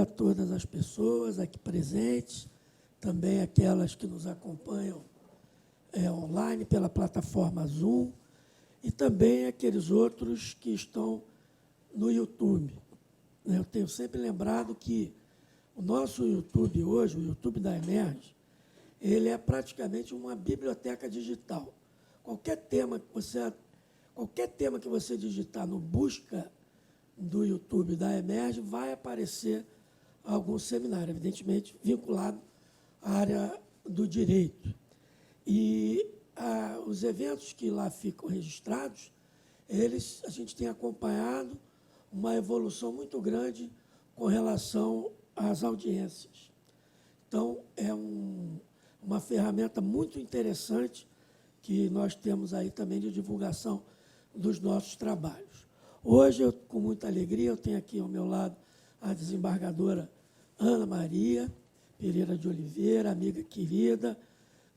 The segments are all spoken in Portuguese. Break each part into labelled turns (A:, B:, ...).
A: a todas as pessoas aqui presentes, também aquelas que nos acompanham online pela plataforma Zoom, e também aqueles outros que estão no YouTube. Eu tenho sempre lembrado que o nosso YouTube hoje, o YouTube da Emerge, ele é praticamente uma biblioteca digital. Qualquer tema que você digitar no busca do YouTube da Emerge, vai aparecer algum seminário, evidentemente vinculado à área do direito. E os eventos que lá ficam registrados, a gente tem acompanhado uma evolução muito grande com relação às audiências. Então, é uma ferramenta muito interessante que nós temos aí também de divulgação dos nossos trabalhos. Hoje, com muita alegria, eu tenho aqui ao meu lado a desembargadora Ana Maria Pereira de Oliveira, amiga querida,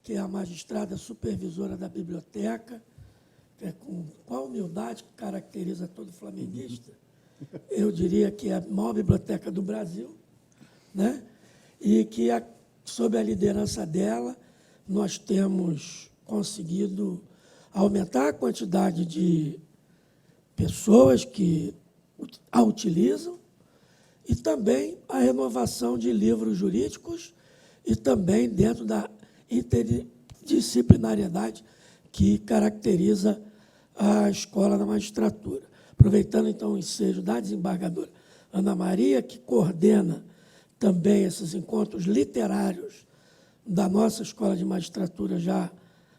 A: que é a magistrada supervisora da biblioteca, que é com qual humildade que caracteriza todo flamenguista. Eu diria que é a maior biblioteca do Brasil, né? E que, sob a liderança dela, nós temos conseguido aumentar a quantidade de pessoas que a utilizam e também a renovação de livros jurídicos e também dentro da interdisciplinariedade que caracteriza a Escola da Magistratura. Aproveitando, então, o ensejo da desembargadora Ana Maria, que coordena também esses encontros literários da nossa Escola de Magistratura já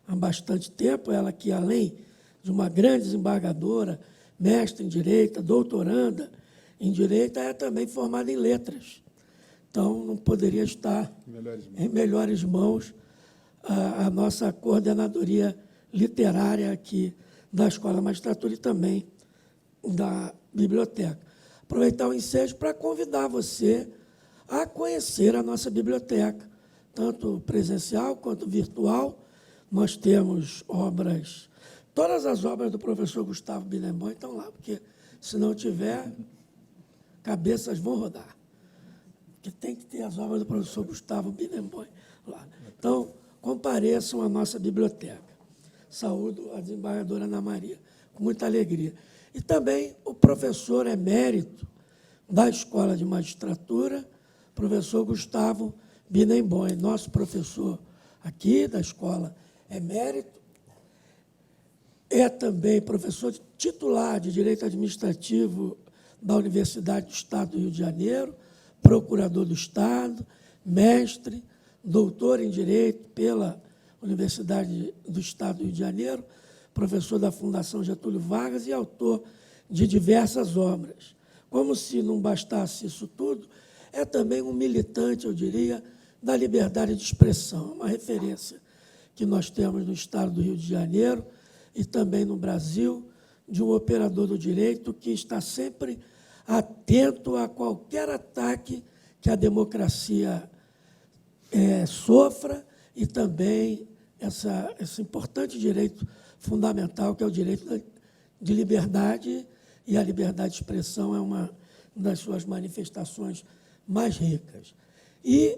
A: há bastante tempo, ela que, além de uma grande desembargadora, mestre em Direito, doutoranda em Direito, é também formada em Letras. Então, não poderia estar em melhores mãos a nossa coordenadoria literária aqui da Escola da Magistratura e também da biblioteca. Aproveitar o ensejo para convidar você a conhecer a nossa biblioteca, tanto presencial quanto virtual. Nós temos obras, todas as obras do professor Gustavo Binemboim estão lá, porque, se não tiver, cabeças vão rodar. Porque tem que ter as obras do professor Gustavo Binemboim lá. Então, compareçam à nossa biblioteca. Saúdo a desembargadora Ana Maria, com muita alegria. E também o professor emérito da Escola de Magistratura, professor Gustavo Binemboim, nosso professor aqui da Escola emérito, é também professor titular de Direito Administrativo da Universidade do Estado do Rio de Janeiro, procurador do Estado, mestre, doutor em Direito pela Universidade do Estado do Rio de Janeiro, professor da Fundação Getúlio Vargas e autor de diversas obras. Como se não bastasse isso tudo, é também um militante, eu diria, da liberdade de expressão, uma referência que nós temos no Estado do Rio de Janeiro e também no Brasil, de um operador do direito que está sempre atento a qualquer ataque que a democracia sofra e também esse importante direito fundamental, que é o direito de liberdade, e a liberdade de expressão é uma das suas manifestações mais ricas. E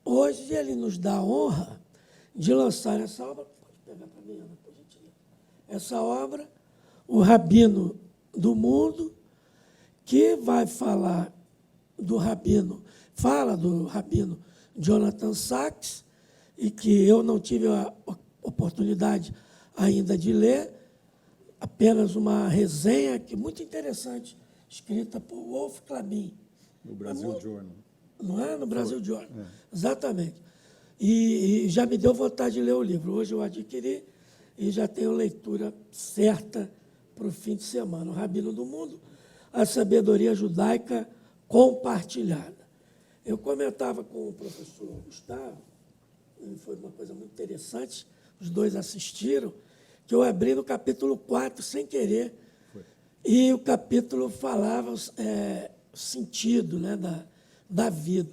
A: hoje ele nos dá a honra de lançar essa obra, pode pegar para mim, Ana, por gentileza, essa obra, O Rabino do Mundo, que vai falar do rabino, fala do rabino Jonathan Sacks, e que eu não tive a oportunidade ainda de ler, apenas uma resenha que muito interessante, escrita por Wolf Klabin.
B: No Brasil Journal.
A: Não é? No Brasil Journal. É. Exatamente. E já me deu vontade de ler o livro. Hoje eu adquiri e já tenho leitura certa para o fim de semana. O Rabino do Mundo, a sabedoria judaica compartilhada. Eu comentava com o professor Gustavo, e foi uma coisa muito interessante, os dois assistiram, que eu abri no capítulo 4, sem querer, e o capítulo falava sentido, né, da vida.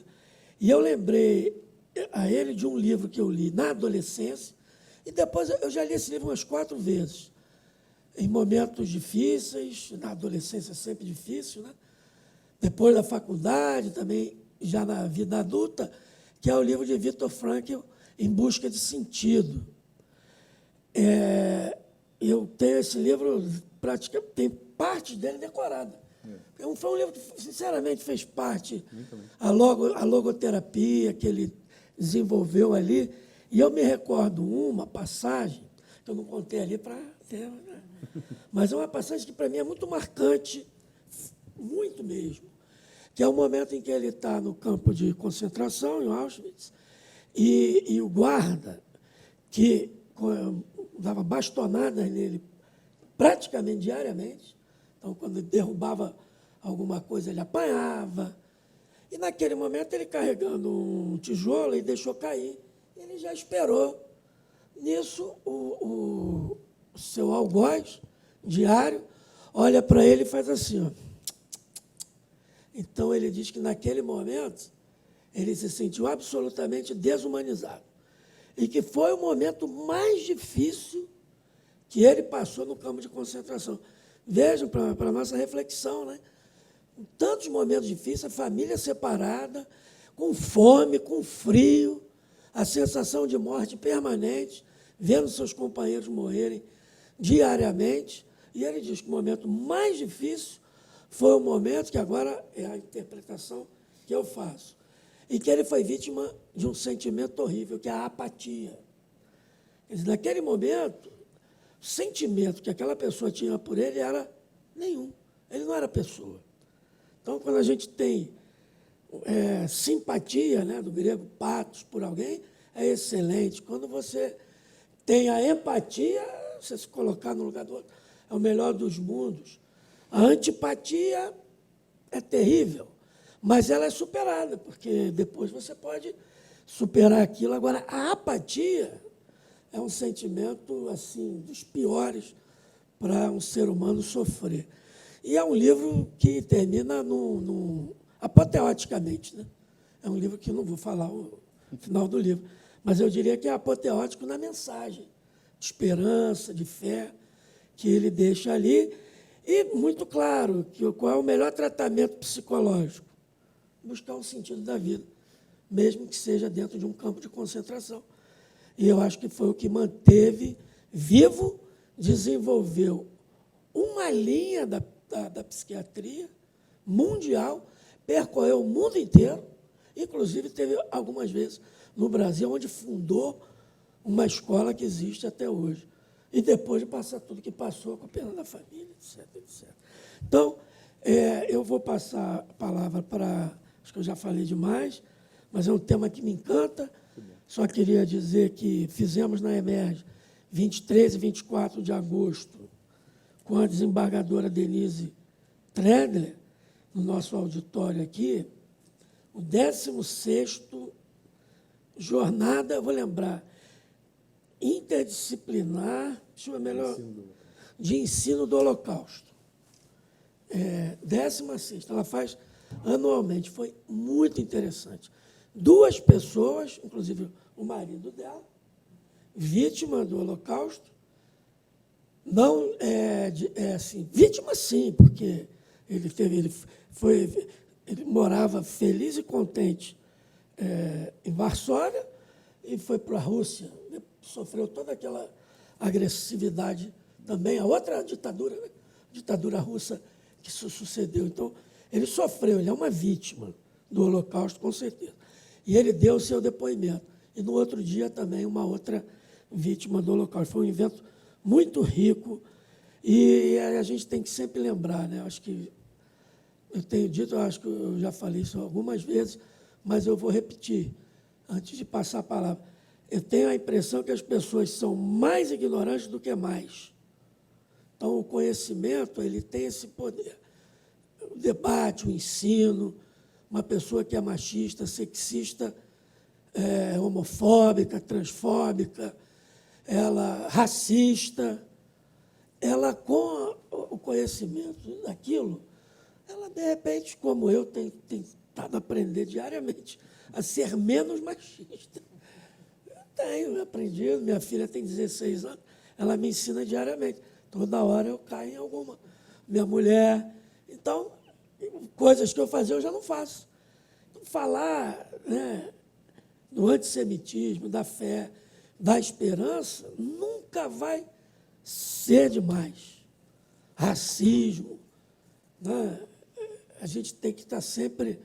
A: E eu lembrei a ele de um livro que eu li na adolescência, e depois eu já li esse livro umas 4 vezes, em momentos difíceis, na adolescência é sempre difícil, né? depois da faculdade, também já na vida adulta, que é o livro de Viktor Frankl, Em Busca de Sentido. Eu tenho esse livro, praticamente, tem parte dele decorada. Foi um livro que, sinceramente, fez parte, a logoterapia que ele desenvolveu ali. E eu me recordo uma passagem, que eu não contei ali para ter, né? Mas é uma passagem que, para mim, é muito marcante, muito mesmo, que é o momento em que ele está no campo de concentração, em Auschwitz, e o guarda, que dava bastonadas nele praticamente diariamente. Então, quando ele derrubava alguma coisa, ele apanhava. E, naquele momento, ele carregando um tijolo, ele deixou cair. Ele já esperou. Nisso, o seu algoz diário olha para ele e faz assim, ó. Então, ele diz que, naquele momento, ele se sentiu absolutamente desumanizado. E que foi o momento mais difícil que ele passou no campo de concentração. Vejam, para a nossa reflexão, né? Tantos momentos difíceis, a família separada, com fome, com frio, a sensação de morte permanente, vendo seus companheiros morrerem diariamente. E ele diz que o momento mais difícil foi o momento, que agora é a interpretação que eu faço, e que ele foi vítima de um sentimento horrível, que é a apatia. Quer dizer, naquele momento, o sentimento que aquela pessoa tinha por ele era nenhum. Ele não era pessoa. Então, quando a gente tem simpatia, né, do grego patos, por alguém, é excelente. Quando você tem a empatia, você se colocar no lugar do outro, é o melhor dos mundos. A antipatia é terrível, mas ela é superada, porque depois você pode superar aquilo. Agora, a apatia é um sentimento, assim, dos piores para um ser humano sofrer. E é um livro que termina apoteoticamente, né? É um livro que não vou falar o final do livro, mas eu diria que é apoteótico na mensagem de esperança, de fé, que ele deixa ali. E muito claro qual é o melhor tratamento psicológico: buscar um sentido da vida, mesmo que seja dentro de um campo de concentração. E eu acho que foi o que manteve vivo, desenvolveu uma linha da psiquiatria mundial, percorreu o mundo inteiro, inclusive teve algumas vezes no Brasil, onde fundou uma escola que existe até hoje. E depois de passar tudo que passou, com a pena da família, etc, etc. Então, eu vou passar a palavra para... Acho que eu já falei demais, mas é um tema que me encanta. Só queria dizer que fizemos na EMERGE, 23 e 24 de agosto, com a desembargadora Denise Tredler, no nosso auditório aqui, o 16º jornada, vou lembrar, interdisciplinar, deixa eu ver melhor, de ensino do Holocausto. 16ª, ela faz anualmente, foi muito interessante. 2 pessoas, inclusive o marido dela, vítima do Holocausto, não assim, vítima sim, porque ele morava feliz e contente em Varsóvia e foi para a Rússia, sofreu toda aquela agressividade também, a outra ditadura, né? Ditadura russa que se sucedeu. Então, ele sofreu, ele é uma vítima do Holocausto, com certeza. E ele deu o seu depoimento. E no outro dia também uma outra vítima do Holocausto. Foi um evento muito rico e a gente tem que sempre lembrar, né? Acho que eu tenho dito, acho que eu já falei isso algumas vezes, mas eu vou repetir antes de passar a palavra. Eu tenho a impressão que as pessoas são mais ignorantes do que mais. Então, o conhecimento, ele tem esse poder. O debate, o ensino, uma pessoa que é machista, sexista, homofóbica, transfóbica, ela racista, ela, com o conhecimento daquilo, ela, de repente, como eu, tem tentado aprender diariamente a ser menos machista. Eu aprendi, minha filha tem 16 anos, ela me ensina diariamente. Toda hora eu caio em alguma. Minha mulher. Então, coisas que eu fazia eu já não faço. Falar, né, do antissemitismo, da fé, da esperança, nunca vai ser demais. Racismo, né? A gente tem que estar sempre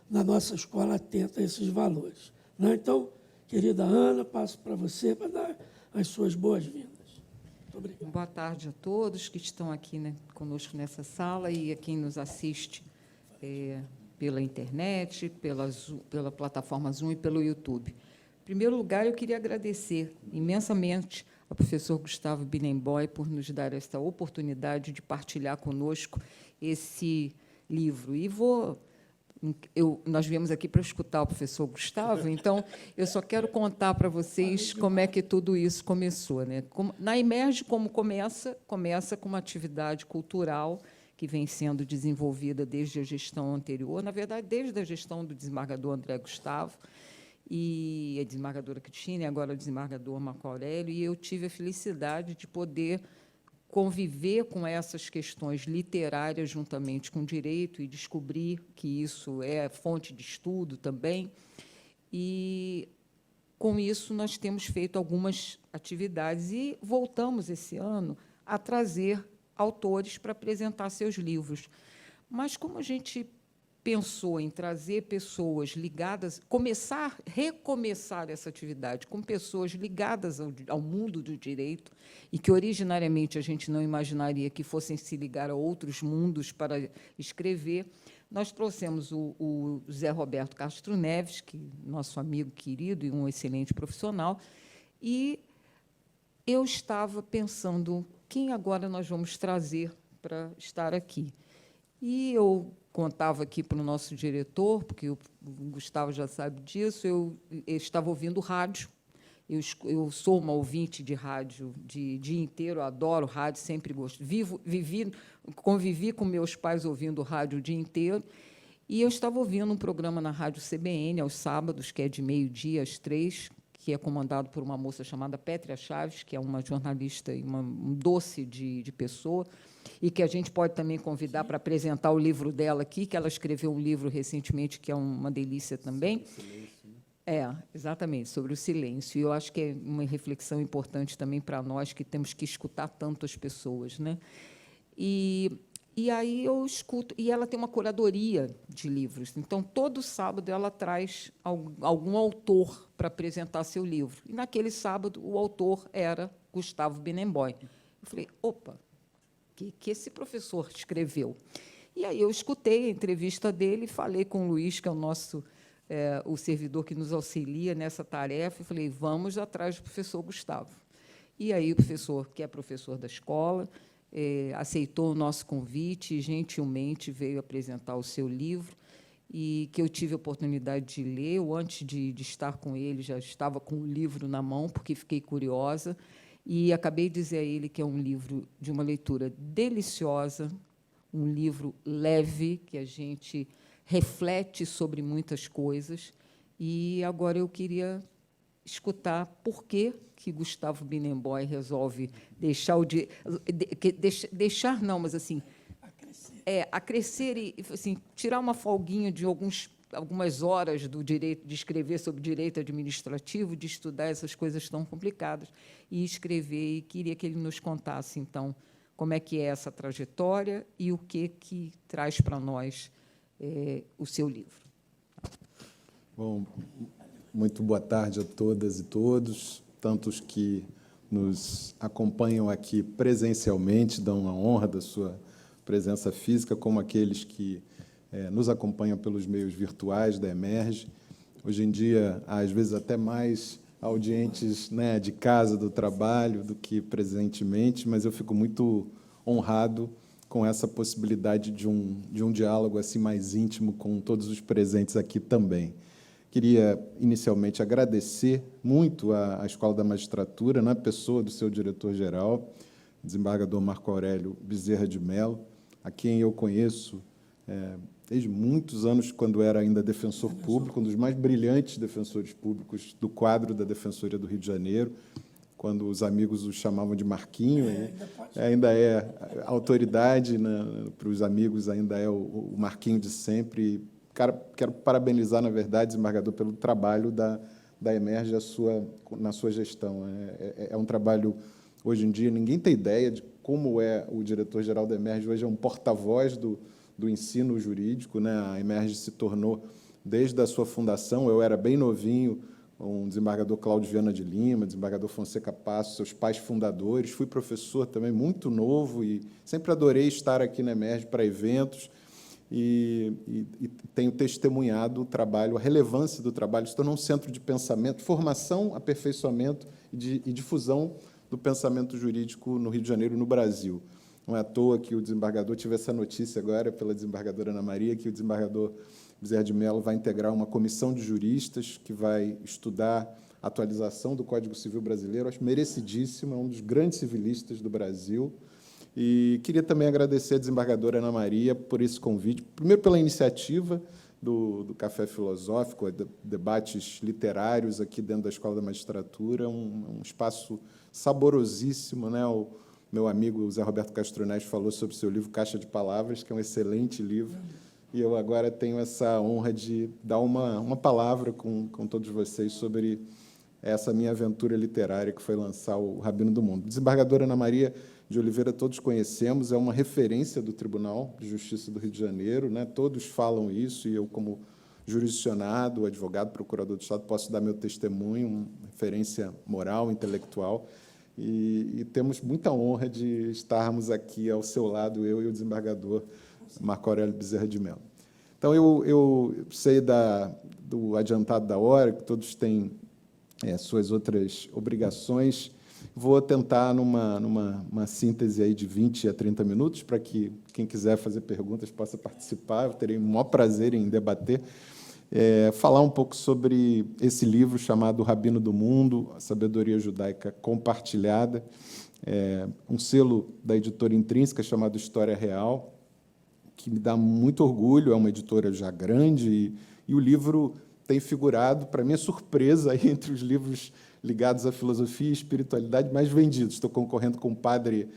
A: na nossa escola atento a esses valores, né? Então, querida Ana, passo para você para dar as suas boas-vindas. Muito obrigado.
B: Boa tarde a todos que estão aqui, né, conosco nessa sala e a quem nos assiste pela internet, pela plataforma Zoom e pelo YouTube. Em primeiro lugar, eu queria agradecer imensamente ao professor Gustavo Binemboy por nos dar esta oportunidade de partilhar conosco esse livro. E nós viemos aqui para escutar o professor Gustavo, então eu só quero contar para vocês como é que tudo isso começou, né? Na Emerge, como começa com uma atividade cultural que vem sendo desenvolvida desde a gestão anterior, na verdade, desde a gestão do desembargador André Gustavo, e a desembargadora Cristina, e agora o desembargador Marco Aurélio, e eu tive a felicidade de poder conviver com essas questões literárias juntamente com o direito e descobrir que isso é fonte de estudo também. E, com isso, nós temos feito algumas atividades e voltamos, esse ano, a trazer autores para apresentar seus livros. Mas, como a gente pensou em trazer pessoas ligadas, recomeçar essa atividade com pessoas ligadas ao mundo do direito e que, originariamente, a gente não imaginaria que fossem se ligar a outros mundos para escrever, nós trouxemos o Zé Roberto Castro Neves, que nosso amigo querido e um excelente profissional, e eu estava pensando quem agora nós vamos trazer para estar aqui. E eu contava aqui para o nosso diretor, porque o Gustavo já sabe disso, eu estava ouvindo rádio, eu sou uma ouvinte de rádio de dia inteiro, adoro rádio, sempre gosto. Convivi com meus pais ouvindo rádio o dia inteiro, e eu estava ouvindo um programa na Rádio CBN, aos sábados, que é de 12h às 3h, que é comandado por uma moça chamada Pétria Chaves, que é uma jornalista e um doce de pessoa, e que a gente pode também convidar para apresentar o livro dela aqui, que ela escreveu um livro recentemente, que é uma delícia também. Exatamente, sobre o silêncio. E eu acho que é uma reflexão importante também para nós, que temos que escutar tanto as pessoas, né? E aí eu escuto, e ela tem uma curadoria de livros. Então, todo sábado ela traz algum autor para apresentar seu livro. E, naquele sábado, o autor era Gustavo Binemboy. Eu falei, opa, que esse professor escreveu? E aí eu escutei a entrevista dele, falei com o Luiz, que é o servidor que nos auxilia nessa tarefa, e falei, vamos atrás do professor Gustavo. E aí o professor, que é professor da escola, aceitou o nosso convite e, gentilmente, veio apresentar o seu livro, e que eu tive a oportunidade de ler. Eu, antes de estar com ele, já estava com o livro na mão, porque fiquei curiosa, e acabei de dizer a ele que é um livro de uma leitura deliciosa, um livro leve, que a gente reflete sobre muitas coisas. E agora eu queria escutar por que Gustavo Binemboy resolve deixar não, mas assim, a crescer e assim, tirar uma folguinha de algumas horas do direito, de escrever sobre direito administrativo, de estudar essas coisas tão complicadas, e escrever. E queria que ele nos contasse, então, como é que é essa trajetória e o que traz para nós o seu livro.
C: Bom, muito boa tarde a todas e todos, tantos que nos acompanham aqui presencialmente, dão a honra da sua presença física, como aqueles que nos acompanham pelos meios virtuais da Emerge. Hoje em dia, às vezes, até mais audientes, né, de casa, do trabalho, do que presentemente, mas eu fico muito honrado com essa possibilidade de um diálogo assim mais íntimo com todos os presentes aqui também. Queria, inicialmente, agradecer muito à Escola da Magistratura, na pessoa do seu diretor-geral, desembargador Marco Aurélio Bezerra de Mello, a quem eu conheço desde muitos anos, quando era ainda defensor público, um dos mais brilhantes defensores públicos do quadro da Defensoria do Rio de Janeiro, quando os amigos o chamavam de Marquinho, ainda é autoridade, né, para os amigos, ainda é o Marquinho de sempre. Quero parabenizar, na verdade, desembargador, pelo trabalho da Emerge na sua gestão. É um trabalho, hoje em dia, ninguém tem ideia de como é o diretor-geral da Emerge. Hoje é um porta-voz do ensino jurídico, né? A Emerge se tornou, desde a sua fundação, eu era bem novinho, um desembargador Cláudio Viana de Lima, desembargador Fonseca Passo, seus pais fundadores. Fui professor também muito novo e sempre adorei estar aqui na Emerge para eventos e tenho testemunhado o trabalho, a relevância do trabalho. Se tornou um centro de pensamento, formação, aperfeiçoamento e difusão do pensamento jurídico no Rio de Janeiro e no Brasil. Não é à toa que o desembargador, tive essa notícia agora pela desembargadora Ana Maria, que o desembargador Bezerra de Mello vai integrar uma comissão de juristas que vai estudar a atualização do Código Civil brasileiro. Acho merecidíssimo, é um dos grandes civilistas do Brasil. E queria também agradecer à desembargadora Ana Maria por esse convite, primeiro pela iniciativa do Café Filosófico, debates literários aqui dentro da Escola da Magistratura, um espaço saborosíssimo, né? O meu amigo Zé Roberto Castro Neves falou sobre o seu livro Caixa de Palavras, que é um excelente livro, e eu agora tenho essa honra de dar uma palavra com todos vocês sobre essa minha aventura literária, que foi lançar o Rabino do Mundo. Desembargadora Ana Maria de Oliveira, todos conhecemos, é uma referência do Tribunal de Justiça do Rio de Janeiro, né? Todos falam isso, e eu, como jurisdicionado, advogado, procurador do Estado, posso dar meu testemunho, uma referência moral, intelectual, e temos muita honra de estarmos aqui ao seu lado, eu e o desembargador Marco Aurélio Bezerra de Mello. Então, eu sei do adiantado da hora, que todos têm suas outras obrigações. Vou tentar, numa síntese aí de 20 a 30 minutos, para que quem quiser fazer perguntas possa participar. Eu terei o maior prazer em debater. Falar um pouco sobre esse livro chamado Rabino do Mundo, a Sabedoria Judaica Compartilhada, um selo da editora Intrínseca chamado História Real, que me dá muito orgulho, é uma editora já grande, e o livro tem figurado, para minha surpresa, aí, entre os livros ligados à filosofia e espiritualidade mais vendidos. Estou concorrendo com o padre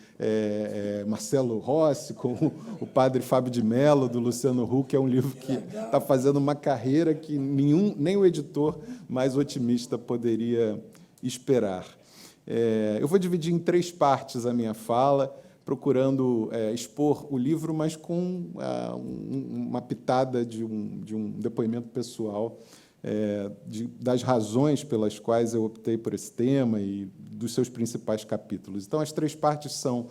C: Marcelo Rossi, com o padre Fábio de Mello, do Luciano Huck, é um livro que está fazendo uma carreira que nem o editor mais otimista poderia esperar. Eu vou dividir em 3 partes a minha fala, procurando expor o livro, mas com uma pitada de um depoimento pessoal das razões pelas quais eu optei por esse tema e dos seus principais capítulos. Então, as 3 partes são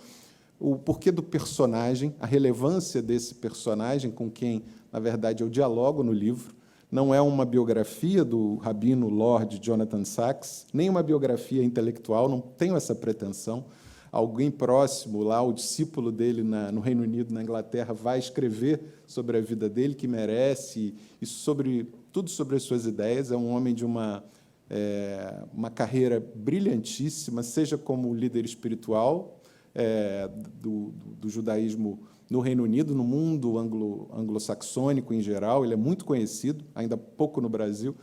C: o porquê do personagem, a relevância desse personagem com quem, na verdade, eu dialogo no livro. Não é uma biografia do rabino Lord Jonathan Sacks, nem uma biografia intelectual, não tenho essa pretensão. Alguém próximo lá, o discípulo dele no Reino Unido, na Inglaterra, vai escrever sobre a vida dele, que merece, e tudo sobre as suas ideias. É um homem de uma carreira brilhantíssima, seja como líder espiritual do judaísmo no Reino Unido, no mundo anglo-saxônico em geral. Ele é muito conhecido, ainda pouco no Brasil,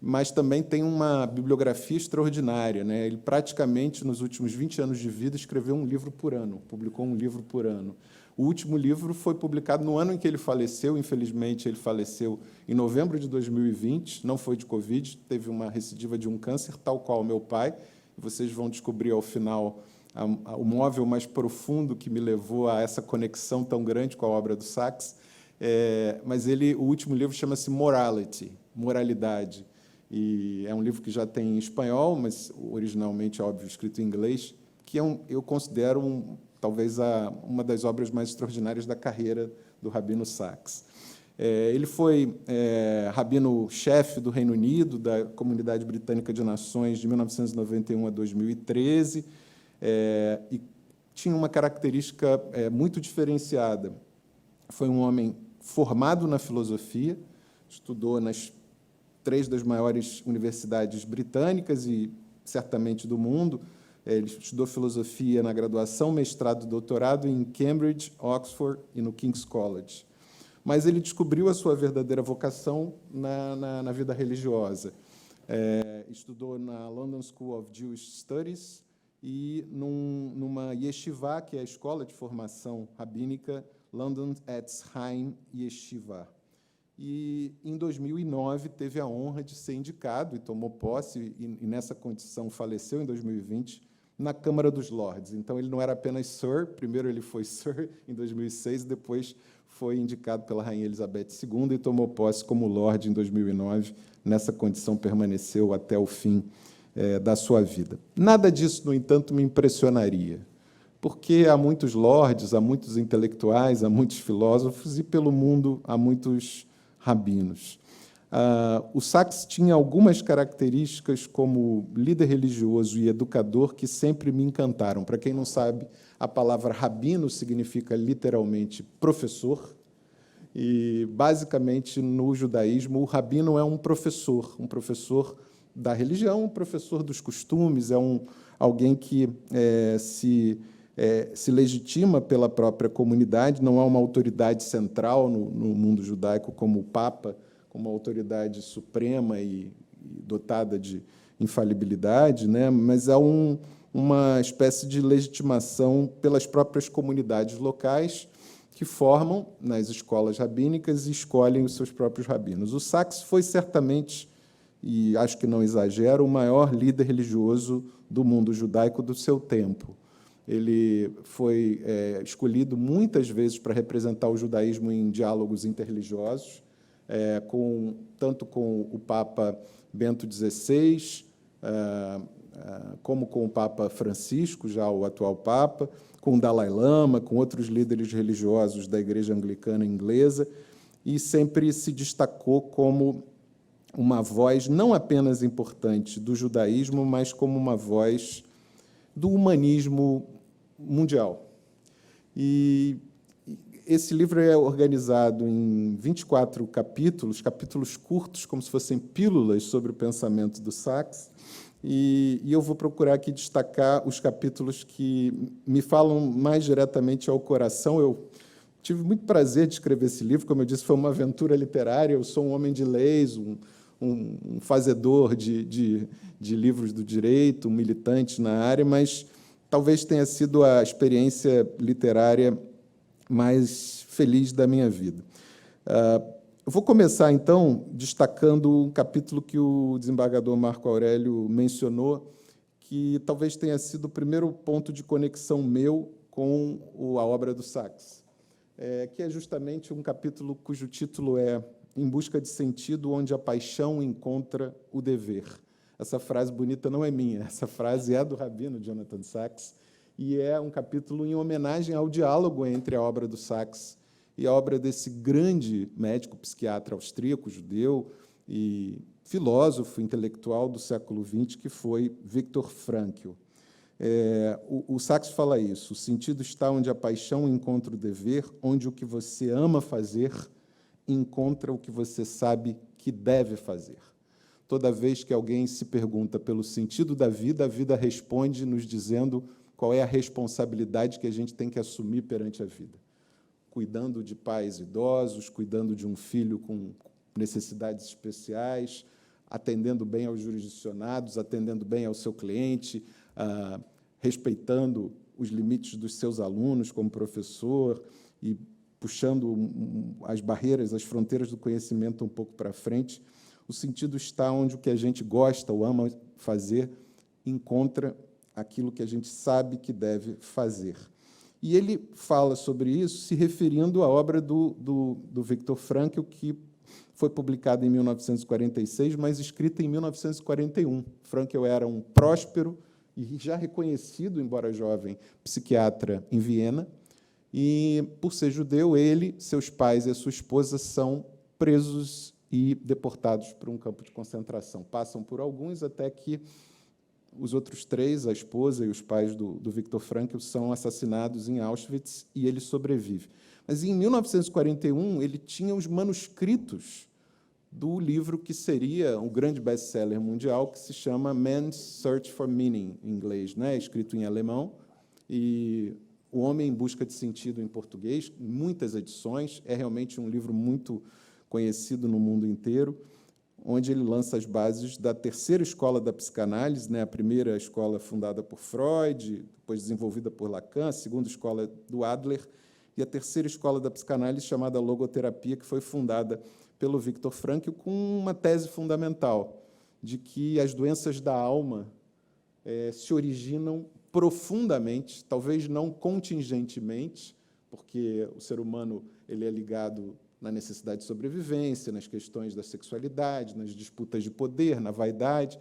C: mas também tem uma bibliografia extraordinária, né? Ele, praticamente, nos últimos 20 anos de vida, escreveu um livro por ano, publicou um livro por ano. O último livro foi publicado no ano em que ele faleceu. Infelizmente, ele faleceu em novembro de 2020, não foi de Covid, teve uma recidiva de um câncer, tal qual o meu pai. Vocês vão descobrir, ao final, o móvel mais profundo que me levou a essa conexão tão grande com a obra do Sacks. Mas o último livro chama-se Morality, Moralidade. E é um livro que já tem em espanhol, mas originalmente, óbvio, escrito em inglês, que eu considero talvez uma das obras mais extraordinárias da carreira do Rabino Sacks. Ele foi rabino-chefe do Reino Unido, da Comunidade Britânica de Nações, de 1991 a 2013, e tinha uma característica muito diferenciada. Foi um homem formado na filosofia, estudou nas 3 das maiores universidades britânicas e, certamente, do mundo. Ele estudou filosofia na graduação, mestrado e doutorado em Cambridge, Oxford e no King's College. Mas ele descobriu a sua verdadeira vocação na vida religiosa. Estudou na London School of Jewish Studies, e numa yeshiva, que é a Escola de Formação Rabínica, London Etz Chaim Yeshiva. E, em 2009, teve a honra de ser indicado e tomou posse, e nessa condição faleceu em 2020, na Câmara dos Lordes. Então, ele não era apenas Sir, primeiro ele foi Sir em 2006, depois foi indicado pela Rainha Elizabeth II e tomou posse como Lorde em 2009. Nessa condição, permaneceu até o fim da sua vida. Nada disso, no entanto, me impressionaria, porque há muitos lordes, há muitos intelectuais, há muitos filósofos, e, pelo mundo, há muitos rabinos. O Sacks tinha algumas características como líder religioso e educador que sempre me encantaram. Para quem não sabe, a palavra rabino significa literalmente professor, e, basicamente, no judaísmo, o rabino é um professor da religião, um professor dos costumes, alguém que se legitima pela própria comunidade, não há uma autoridade central no mundo judaico como o Papa, como uma autoridade suprema e dotada de infalibilidade, né? Mas há uma espécie de legitimação pelas próprias comunidades locais que formam nas escolas rabínicas e escolhem os seus próprios rabinos. O Sacks foi certamente, e acho que não exagero, o maior líder religioso do mundo judaico do seu tempo. Ele foi escolhido muitas vezes para representar o judaísmo em diálogos interreligiosos, tanto com o Papa Bento XVI, como com o Papa Francisco, já o atual Papa, com o Dalai Lama, com outros líderes religiosos da Igreja Anglicana Inglesa, e sempre se destacou como uma voz não apenas importante do judaísmo, mas como uma voz do humanismo mundial. E esse livro é organizado em 24 capítulos curtos, como se fossem pílulas sobre o pensamento do Sacks, e eu vou procurar aqui destacar os capítulos que me falam mais diretamente ao coração. Eu tive muito prazer de escrever esse livro, como eu disse, foi uma aventura literária, eu sou um homem de leis, um fazedor de livros do direito, um militante na área, mas talvez tenha sido a experiência literária mais feliz da minha vida. Eu vou começar, então, destacando um capítulo que o desembargador Marco Aurélio mencionou, que talvez tenha sido o primeiro ponto de conexão meu com a obra do Sacks, que é justamente um capítulo cujo título é Em Busca de Sentido, onde a paixão encontra o dever. Essa frase bonita não é minha, essa frase é do rabino Jonathan Sacks, e é um capítulo em homenagem ao diálogo entre a obra do Sacks e a obra desse grande médico psiquiatra austríaco, judeu e filósofo intelectual do século XX, que foi Viktor Frankl. O Sacks fala isso: o sentido está onde a paixão encontra o dever, onde o que você ama fazer encontra o que você sabe que deve fazer. Toda vez que alguém se pergunta pelo sentido da vida, a vida responde nos dizendo qual é a responsabilidade que a gente tem que assumir perante a vida. Cuidando de pais idosos, cuidando de um filho com necessidades especiais, atendendo bem aos jurisdicionados, atendendo bem ao seu cliente, respeitando os limites dos seus alunos como professor e puxando as barreiras, as fronteiras do conhecimento um pouco para frente. O sentido está onde o que a gente gosta ou ama fazer encontra aquilo que a gente sabe que deve fazer. E ele fala sobre isso se referindo à obra do Viktor Frankl, que foi publicada em 1946, mas escrita em 1941. Frankl era um próspero e já reconhecido, embora jovem, psiquiatra em Viena, e, por ser judeu, ele, seus pais e a sua esposa são presos e deportados para um campo de concentração. Passam por alguns até que os outros três, a esposa e os pais do Viktor Frankl, são assassinados em Auschwitz e ele sobrevive. Mas, em 1941, ele tinha os manuscritos do livro que seria um grande best-seller mundial, que se chama Man's Search for Meaning, em inglês, né? Escrito em alemão, e O Homem em Busca de Sentido, em português, muitas edições. É realmente um livro muito conhecido no mundo inteiro. onde ele lança as bases da terceira escola da psicanálise, né? A primeira escola fundada por Freud, depois desenvolvida por Lacan, a segunda escola do Adler, e a terceira escola da psicanálise, chamada logoterapia, que foi fundada pelo Viktor Frankl, com uma tese fundamental, de que as doenças da alma se originam profundamente, talvez não contingentemente, porque o ser humano ele é ligado na necessidade de sobrevivência, nas questões da sexualidade, nas disputas de poder, na vaidade,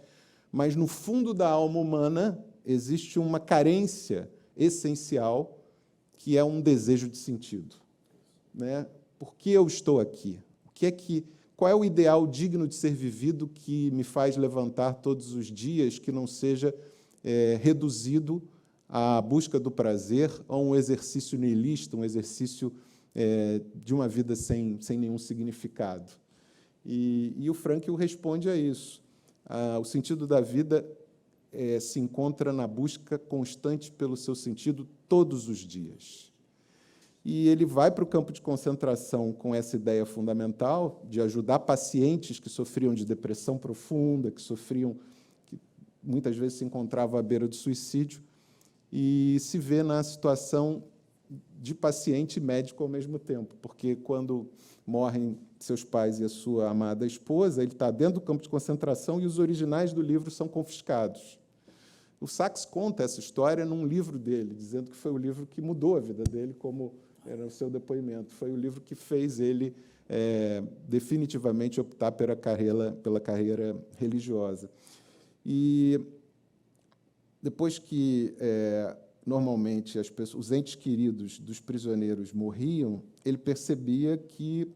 C: mas, no fundo da alma humana, existe uma carência essencial, que é um desejo de sentido. Né? Por que eu estou aqui? Qual é o ideal digno de ser vivido que me faz levantar todos os dias, que não seja reduzido à busca do prazer, a um exercício nihilista, um exercício de uma vida sem nenhum significado? E o Frankl responde a isso. O sentido da vida se encontra na busca constante pelo seu sentido todos os dias. E ele vai para o campo de concentração com essa ideia fundamental de ajudar pacientes que sofriam de depressão profunda, que muitas vezes se encontravam à beira do suicídio, e se vê na situação de paciente e médico ao mesmo tempo, porque, quando morrem seus pais e a sua amada esposa, ele está dentro do campo de concentração e os originais do livro são confiscados. O Sachs conta essa história num livro dele, dizendo que foi o livro que mudou a vida dele, como era o seu depoimento. Foi o livro que fez ele definitivamente optar pela carreira religiosa. E depois que, normalmente, os entes queridos dos prisioneiros morriam, ele percebia que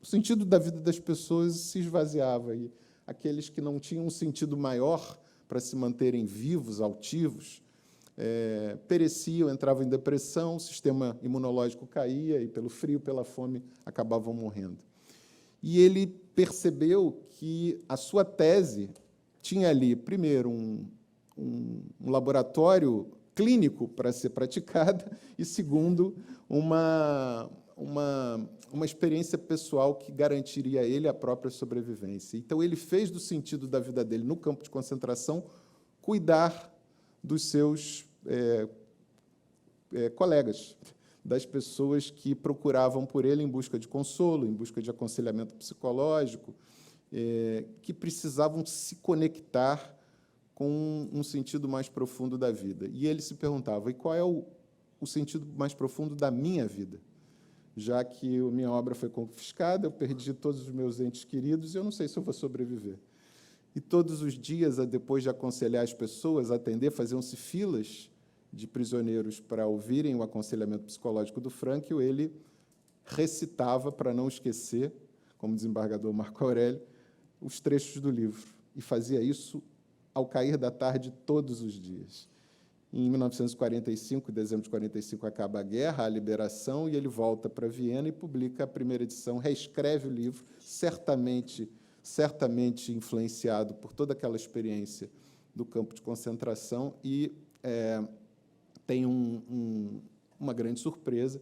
C: o sentido da vida das pessoas se esvaziava, e aqueles que não tinham um sentido maior para se manterem vivos, altivos, pereciam, entravam em depressão, o sistema imunológico caía e, pelo frio, pela fome, acabavam morrendo. E ele percebeu que a sua tese tinha ali, primeiro, um laboratório clínico para ser praticada e, segundo, uma experiência pessoal que garantiria a ele a própria sobrevivência. Então, ele fez do sentido da vida dele no campo de concentração cuidar dos seus colegas, das pessoas que procuravam por ele em busca de consolo, em busca de aconselhamento psicológico, que precisavam se conectar com um sentido mais profundo da vida. E ele se perguntava: e qual é o sentido mais profundo da minha vida? Já que a minha obra foi confiscada, eu perdi todos os meus entes queridos e eu não sei se eu vou sobreviver. E todos os dias, depois de aconselhar as pessoas, atender, faziam-se filas de prisioneiros para ouvirem o aconselhamento psicológico do Frankl, ele recitava, para não esquecer, como desembargador Marco Aurélio, os trechos do livro, e fazia isso ao cair da tarde todos os dias. Em 1945, em dezembro de 1945, acaba a guerra, a liberação, e ele volta para Viena e publica a primeira edição, reescreve o livro, certamente influenciado por toda aquela experiência do campo de concentração, e tem uma grande surpresa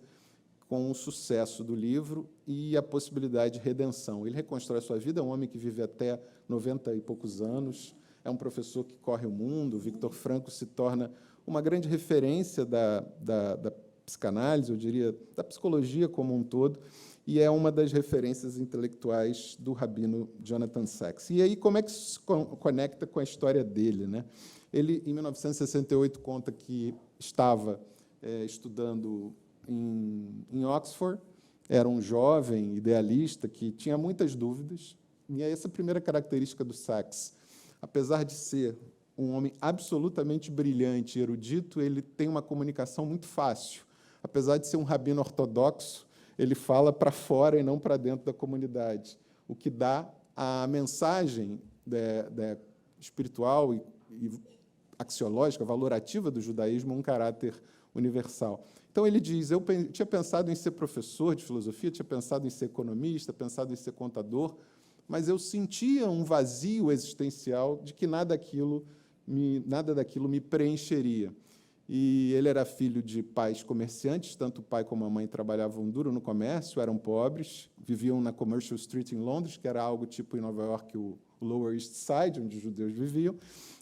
C: com o sucesso do livro e a possibilidade de redenção. Ele reconstrói a sua vida, é um homem que vive até 90 e poucos anos, é um professor que corre o mundo. Viktor Frankl se torna uma grande referência da psicanálise, eu diria, da psicologia como um todo, e é uma das referências intelectuais do rabino Jonathan Sachs. E aí, como é que isso se conecta com a história dele, né? Ele, em 1968, conta que estava estudando em Oxford, era um jovem idealista que tinha muitas dúvidas, e é essa a primeira característica do Sachs. Apesar de ser um homem absolutamente brilhante e erudito, ele tem uma comunicação muito fácil. Apesar de ser um rabino ortodoxo, ele fala para fora e não para dentro da comunidade, o que dá à mensagem espiritual e axiológica, valorativa do judaísmo, um caráter universal. Então, ele diz: eu tinha pensado em ser professor de filosofia, tinha pensado em ser economista, pensado em ser contador, mas eu sentia um vazio existencial de que nada daquilo me preencheria. e ele era filho de pais comerciantes, tanto o pai como a mãe trabalhavam duro no comércio, eram pobres, viviam na Commercial Street em Londres, que era algo tipo em Nova York o Lower East Side, onde os judeus viviam,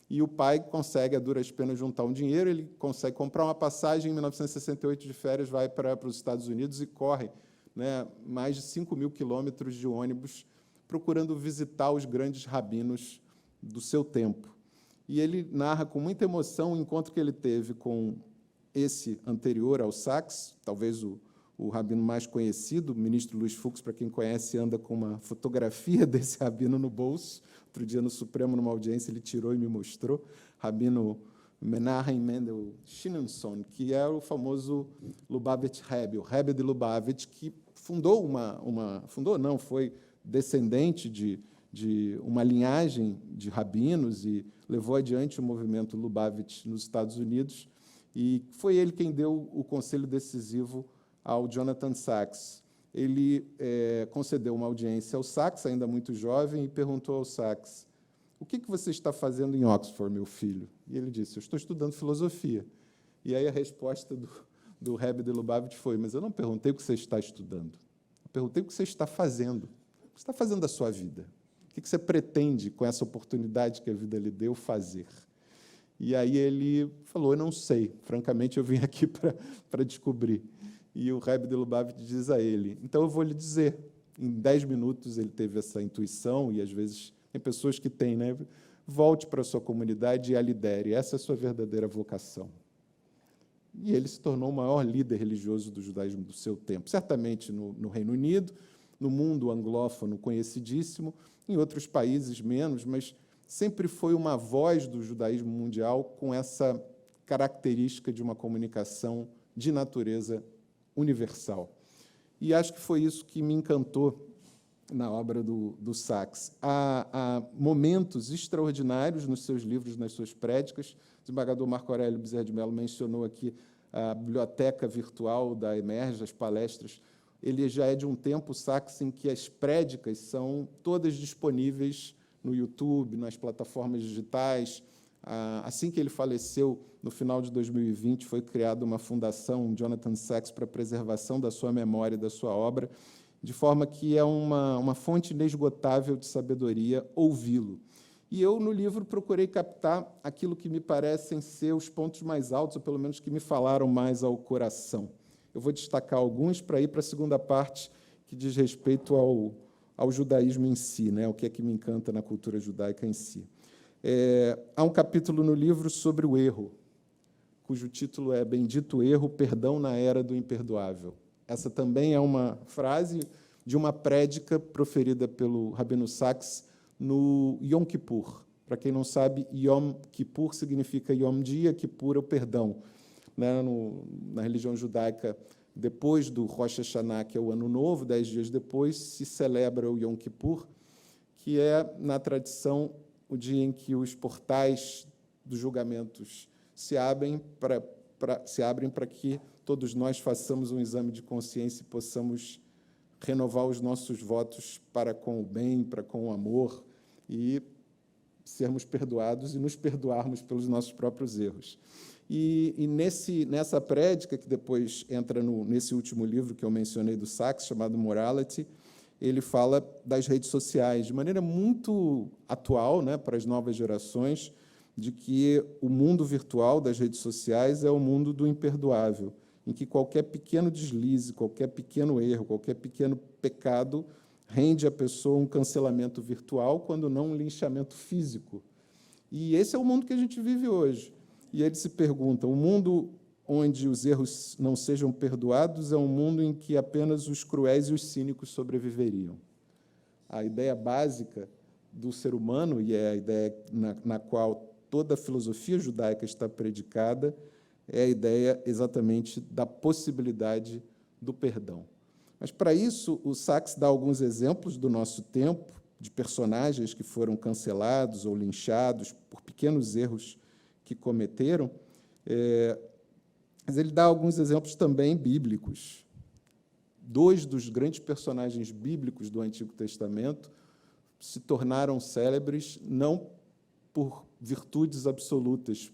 C: e o pai consegue, a duras penas, juntar um dinheiro, ele consegue comprar uma passagem em 1968 de férias, vai para os Estados Unidos e corre, né, mais de 5.000 quilômetros de ônibus, procurando visitar os grandes rabinos do seu tempo. E ele narra com muita emoção o encontro que ele teve com esse anterior ao Sacks, talvez o rabino mais conhecido, o ministro Luiz Fux, para quem conhece, anda com uma fotografia desse rabino no bolso. Outro dia, no Supremo, numa audiência, ele tirou e me mostrou, rabino Menahem Mendel Schneerson, que é o famoso Lubavitch Rebbe, o Rebbe de Lubavitch, que fundou foi descendente de uma linhagem de rabinos e levou adiante o movimento Lubavitch nos Estados Unidos, e foi ele quem deu o conselho decisivo ao Jonathan Sacks. Ele concedeu uma audiência ao Sacks, ainda muito jovem, e perguntou ao Sacks: o que você está fazendo em Oxford, meu filho? E ele disse: eu estou estudando filosofia. E aí a resposta do Rebbe de Lubavitch foi: mas eu não perguntei o que você está estudando, eu perguntei o que você está fazendo. O que você está fazendo da sua vida? O que você pretende, com essa oportunidade que a vida lhe deu, fazer? E aí ele falou: eu não sei, francamente, eu vim aqui para descobrir. E o Rebbe de Lubavitch diz a ele: então eu vou lhe dizer. Em 10 minutos ele teve essa intuição, e às vezes tem pessoas que têm, né? Volte para a sua comunidade e a lidere, essa é a sua verdadeira vocação. E ele se tornou o maior líder religioso do judaísmo do seu tempo, certamente no Reino Unido, no mundo anglófono conhecidíssimo, em outros países menos, mas sempre foi uma voz do judaísmo mundial com essa característica de uma comunicação de natureza universal. E acho que foi isso que me encantou na obra do Sacks. Há momentos extraordinários nos seus livros, nas suas prédicas. O desembargador Marco Aurélio Bezerra de Mello mencionou aqui a biblioteca virtual da Emerge, as palestras. Ele já é de um tempo, Sacks, em que as prédicas são todas disponíveis no YouTube, nas plataformas digitais. Assim que ele faleceu, no final de 2020, foi criada uma fundação, Jonathan Sacks, para a preservação da sua memória e da sua obra, de forma que é uma fonte inesgotável de sabedoria ouvi-lo. E eu, no livro, procurei captar aquilo que me parecem ser os pontos mais altos, ou pelo menos que me falaram mais ao coração. Eu vou destacar alguns para ir para a segunda parte, que diz respeito ao judaísmo em si, né? O que é que me encanta na cultura judaica em si. Há um capítulo no livro sobre o erro, cujo título é Bendito Erro, Perdão na Era do Imperdoável. Essa também é uma frase de uma prédica proferida pelo Rabino Sacks no Yom Kippur. Para quem não sabe, Yom Kippur significa Yom Dia, Kippur é o perdão. Na religião judaica, depois do Rosh Hashanah, que é o Ano Novo, 10 dias depois, se celebra o Yom Kippur, que é, na tradição, o dia em que os portais dos julgamentos se abrem para que todos nós façamos um exame de consciência e possamos renovar os nossos votos para com o bem, para com o amor, e sermos perdoados e nos perdoarmos pelos nossos próprios erros. E nessa prédica, que depois entra nesse último livro que eu mencionei do Sacks, chamado Morality, ele fala das redes sociais, de maneira muito atual, né, para as novas gerações, de que o mundo virtual das redes sociais é o mundo do imperdoável, em que qualquer pequeno deslize, qualquer pequeno erro, qualquer pequeno pecado rende à pessoa um cancelamento virtual, quando não um linchamento físico. E esse é o mundo que a gente vive hoje. E ele se pergunta: o mundo onde os erros não sejam perdoados é um mundo em que apenas os cruéis e os cínicos sobreviveriam. A ideia básica do ser humano, e é a ideia na qual toda a filosofia judaica está predicada, é a ideia exatamente da possibilidade do perdão. Mas, para isso, o Sacks dá alguns exemplos do nosso tempo, de personagens que foram cancelados ou linchados por pequenos erros que cometeram, mas ele dá alguns exemplos também bíblicos. 2 dos grandes personagens bíblicos do Antigo Testamento se tornaram célebres não por virtudes absolutas,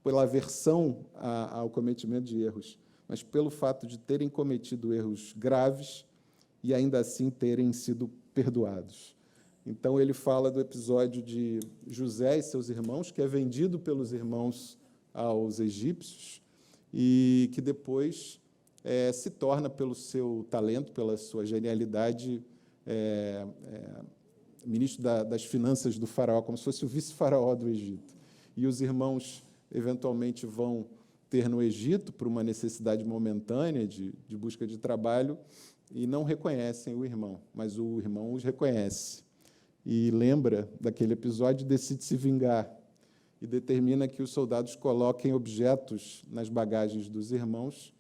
C: pela aversão ao cometimento de erros, mas pelo fato de terem cometido erros graves e ainda assim terem sido perdoados. Então, ele fala do episódio de José e seus irmãos, que é vendido pelos irmãos aos egípcios e que depois se torna, pelo seu talento, pela sua genialidade, ministro das finanças do faraó, como se fosse o vice-faraó do Egito. E os irmãos, eventualmente, vão ter no Egito, por uma necessidade momentânea de busca de trabalho, e não reconhecem o irmão, mas o irmão os reconhece. E lembra daquele episódio e decide se vingar. E determina que os soldados coloquem objetos nas bagagens dos irmãos,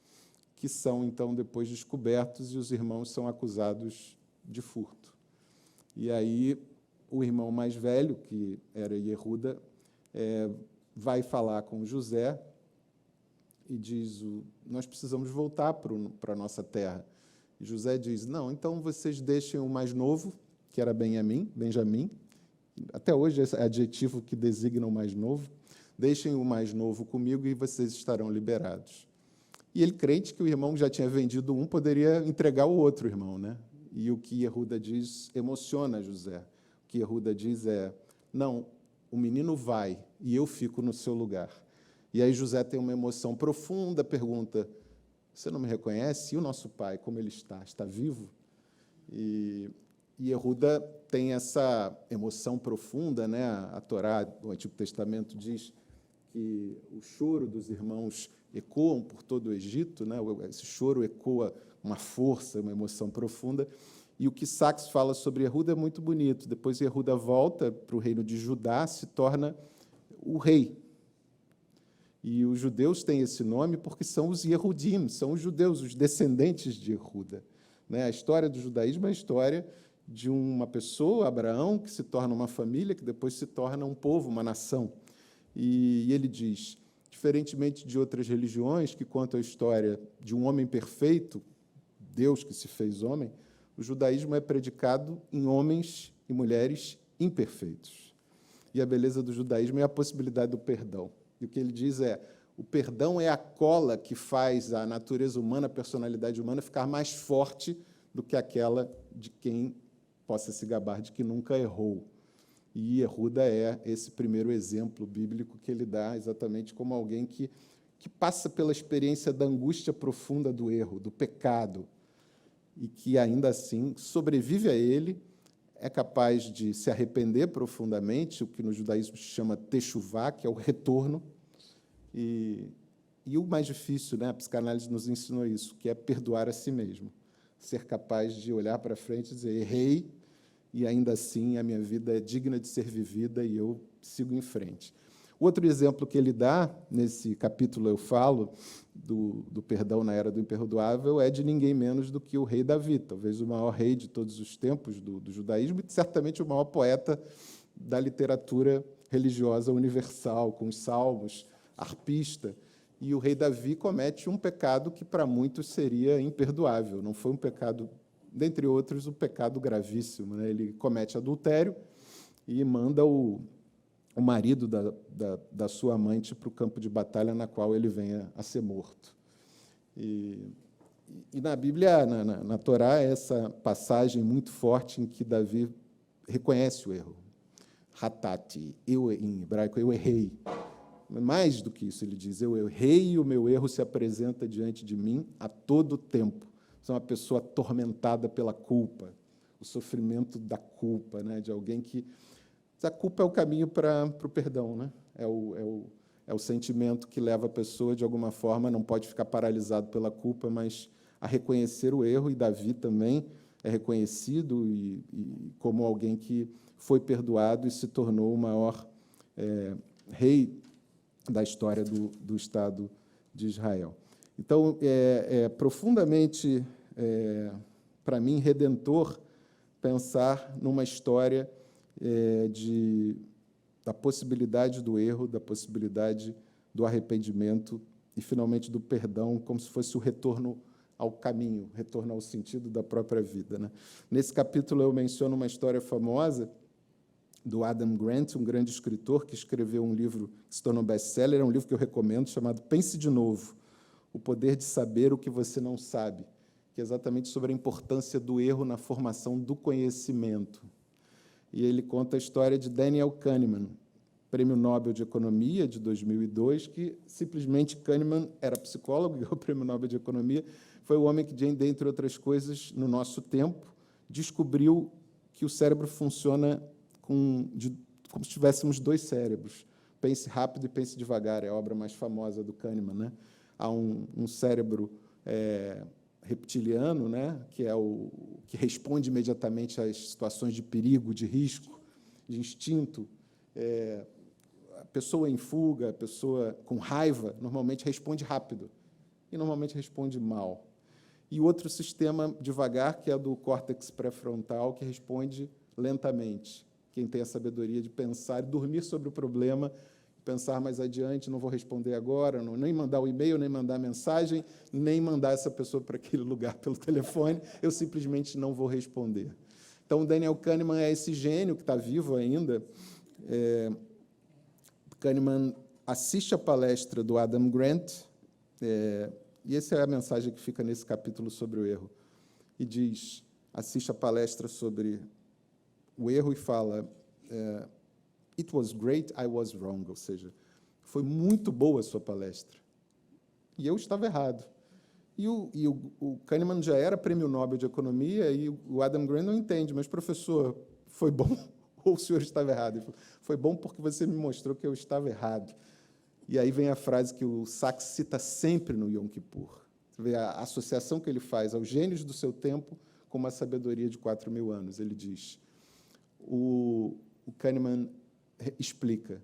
C: que são, então, depois descobertos, e os irmãos são acusados de furto. E aí o irmão mais velho, que era Yehuda, vai falar com José e diz: nós precisamos voltar para a nossa terra. E José diz: não, então vocês deixem o mais novo, que era Benjamim, até hoje esse é adjetivo que designa o mais novo, deixem o mais novo comigo e vocês estarão liberados. E ele, crente que o irmão que já tinha vendido um, poderia entregar o outro irmão, né? E o que Yehuda diz emociona José. O que Yehuda diz não, o menino vai e eu fico no seu lugar. E aí José tem uma emoção profunda, pergunta: você não me reconhece? E o nosso pai, como ele está? Está vivo? E Yehuda tem essa emoção profunda, né? A Torá, o Antigo Testamento, diz que o choro dos irmãos ecoam por todo o Egito, né? Esse choro ecoa uma força, uma emoção profunda. E o que Sacks fala sobre Yehuda é muito bonito. Depois Yehuda volta para o reino de Judá, se torna o rei. E os judeus têm esse nome porque são os Yehudim, são os judeus, os descendentes de Yehuda. Né? A história do judaísmo é a história de uma pessoa, Abraão, que se torna uma família, que depois se torna um povo, uma nação. E ele diz: diferentemente de outras religiões que contam a história de um homem perfeito, Deus que se fez homem, o judaísmo é predicado em homens e mulheres imperfeitos. E a beleza do judaísmo é a possibilidade do perdão. E o que ele diz o perdão é a cola que faz a natureza humana, a personalidade humana, ficar mais forte do que aquela de quem possa se gabar de que nunca errou. E Yehuda é esse primeiro exemplo bíblico que ele dá exatamente como alguém que passa pela experiência da angústia profunda do erro, do pecado, e que, ainda assim, sobrevive a ele, é capaz de se arrepender profundamente, o que no judaísmo se chama techuvá, que é o retorno, e o mais difícil, né, a psicanálise nos ensinou isso, que é perdoar a si mesmo, ser capaz de olhar para frente e dizer: errei, e ainda assim a minha vida é digna de ser vivida e eu sigo em frente. Outro exemplo que ele dá, nesse capítulo eu falo, do perdão na era do imperdoável, é de ninguém menos do que o rei Davi, talvez o maior rei de todos os tempos do judaísmo e certamente o maior poeta da literatura religiosa universal, com os salmos, arpista. E o rei Davi comete um pecado que para muitos seria imperdoável. Não foi um pecado, dentre outros, um pecado gravíssimo, né? Ele comete adultério e manda o marido da sua amante para o campo de batalha, na qual ele venha a ser morto. E na Bíblia, na Torá, essa passagem muito forte em que Davi reconhece o erro. Hatati, em hebraico, eu errei. Mais do que isso, ele diz: eu errei e o meu erro se apresenta diante de mim a todo tempo. Sou uma pessoa atormentada pela culpa, o sofrimento da culpa, né, de alguém que... A culpa é o caminho para o perdão, né? É o sentimento que leva a pessoa, de alguma forma, não pode ficar paralisado pela culpa, mas a reconhecer o erro, e Davi também é reconhecido e como alguém que foi perdoado e se tornou o maior rei da história do Estado de Israel. Então, é profundamente, para mim, redentor pensar numa história da possibilidade do erro, da possibilidade do arrependimento e, finalmente, do perdão, como se fosse o retorno ao caminho, retorno ao sentido da própria vida, né? Nesse capítulo, eu menciono uma história famosa do Adam Grant, um grande escritor que escreveu um livro que se tornou best-seller, é um livro que eu recomendo, chamado Pense de Novo, O Poder de Saber o que Você Não Sabe, que é exatamente sobre a importância do erro na formação do conhecimento. E ele conta a história de Daniel Kahneman, Prêmio Nobel de Economia de 2002, que simplesmente Kahneman era psicólogo, ganhou o Prêmio Nobel de Economia, foi o homem que, dentre outras coisas, no nosso tempo, descobriu que o cérebro funciona como se tivéssemos dois cérebros. Pense rápido e pense devagar, é a obra mais famosa do Kahneman, né? Há um cérebro reptiliano, né, que é o que responde imediatamente às situações de perigo, de risco, de instinto. A pessoa em fuga, a pessoa com raiva, normalmente responde rápido e normalmente responde mal. E outro sistema devagar, que é do córtex pré-frontal, que responde lentamente. Quem tem a sabedoria de pensar e dormir sobre o problema, pensar mais adiante, não vou responder agora, nem mandar o e-mail, nem mandar a mensagem, nem mandar essa pessoa para aquele lugar pelo telefone, eu simplesmente não vou responder. Então, o Daniel Kahneman é esse gênio que está vivo ainda. Kahneman assiste a palestra do Adam Grant, e essa é a mensagem que fica nesse capítulo sobre o erro, e diz, assiste a palestra sobre o erro e fala... It was great, I was wrong, ou seja, foi muito boa a sua palestra. E eu estava errado. E o Kahneman já era Prêmio Nobel de Economia, e o Adam Grant não entende, mas, professor, foi bom ou o senhor estava errado? Ele falou, foi bom porque você me mostrou que eu estava errado. E aí vem a frase que o Sachs cita sempre no Yom Kippur. Você vê a associação que ele faz aos gênios do seu tempo com uma sabedoria de 4.000 anos. Ele diz, o Kahneman explica,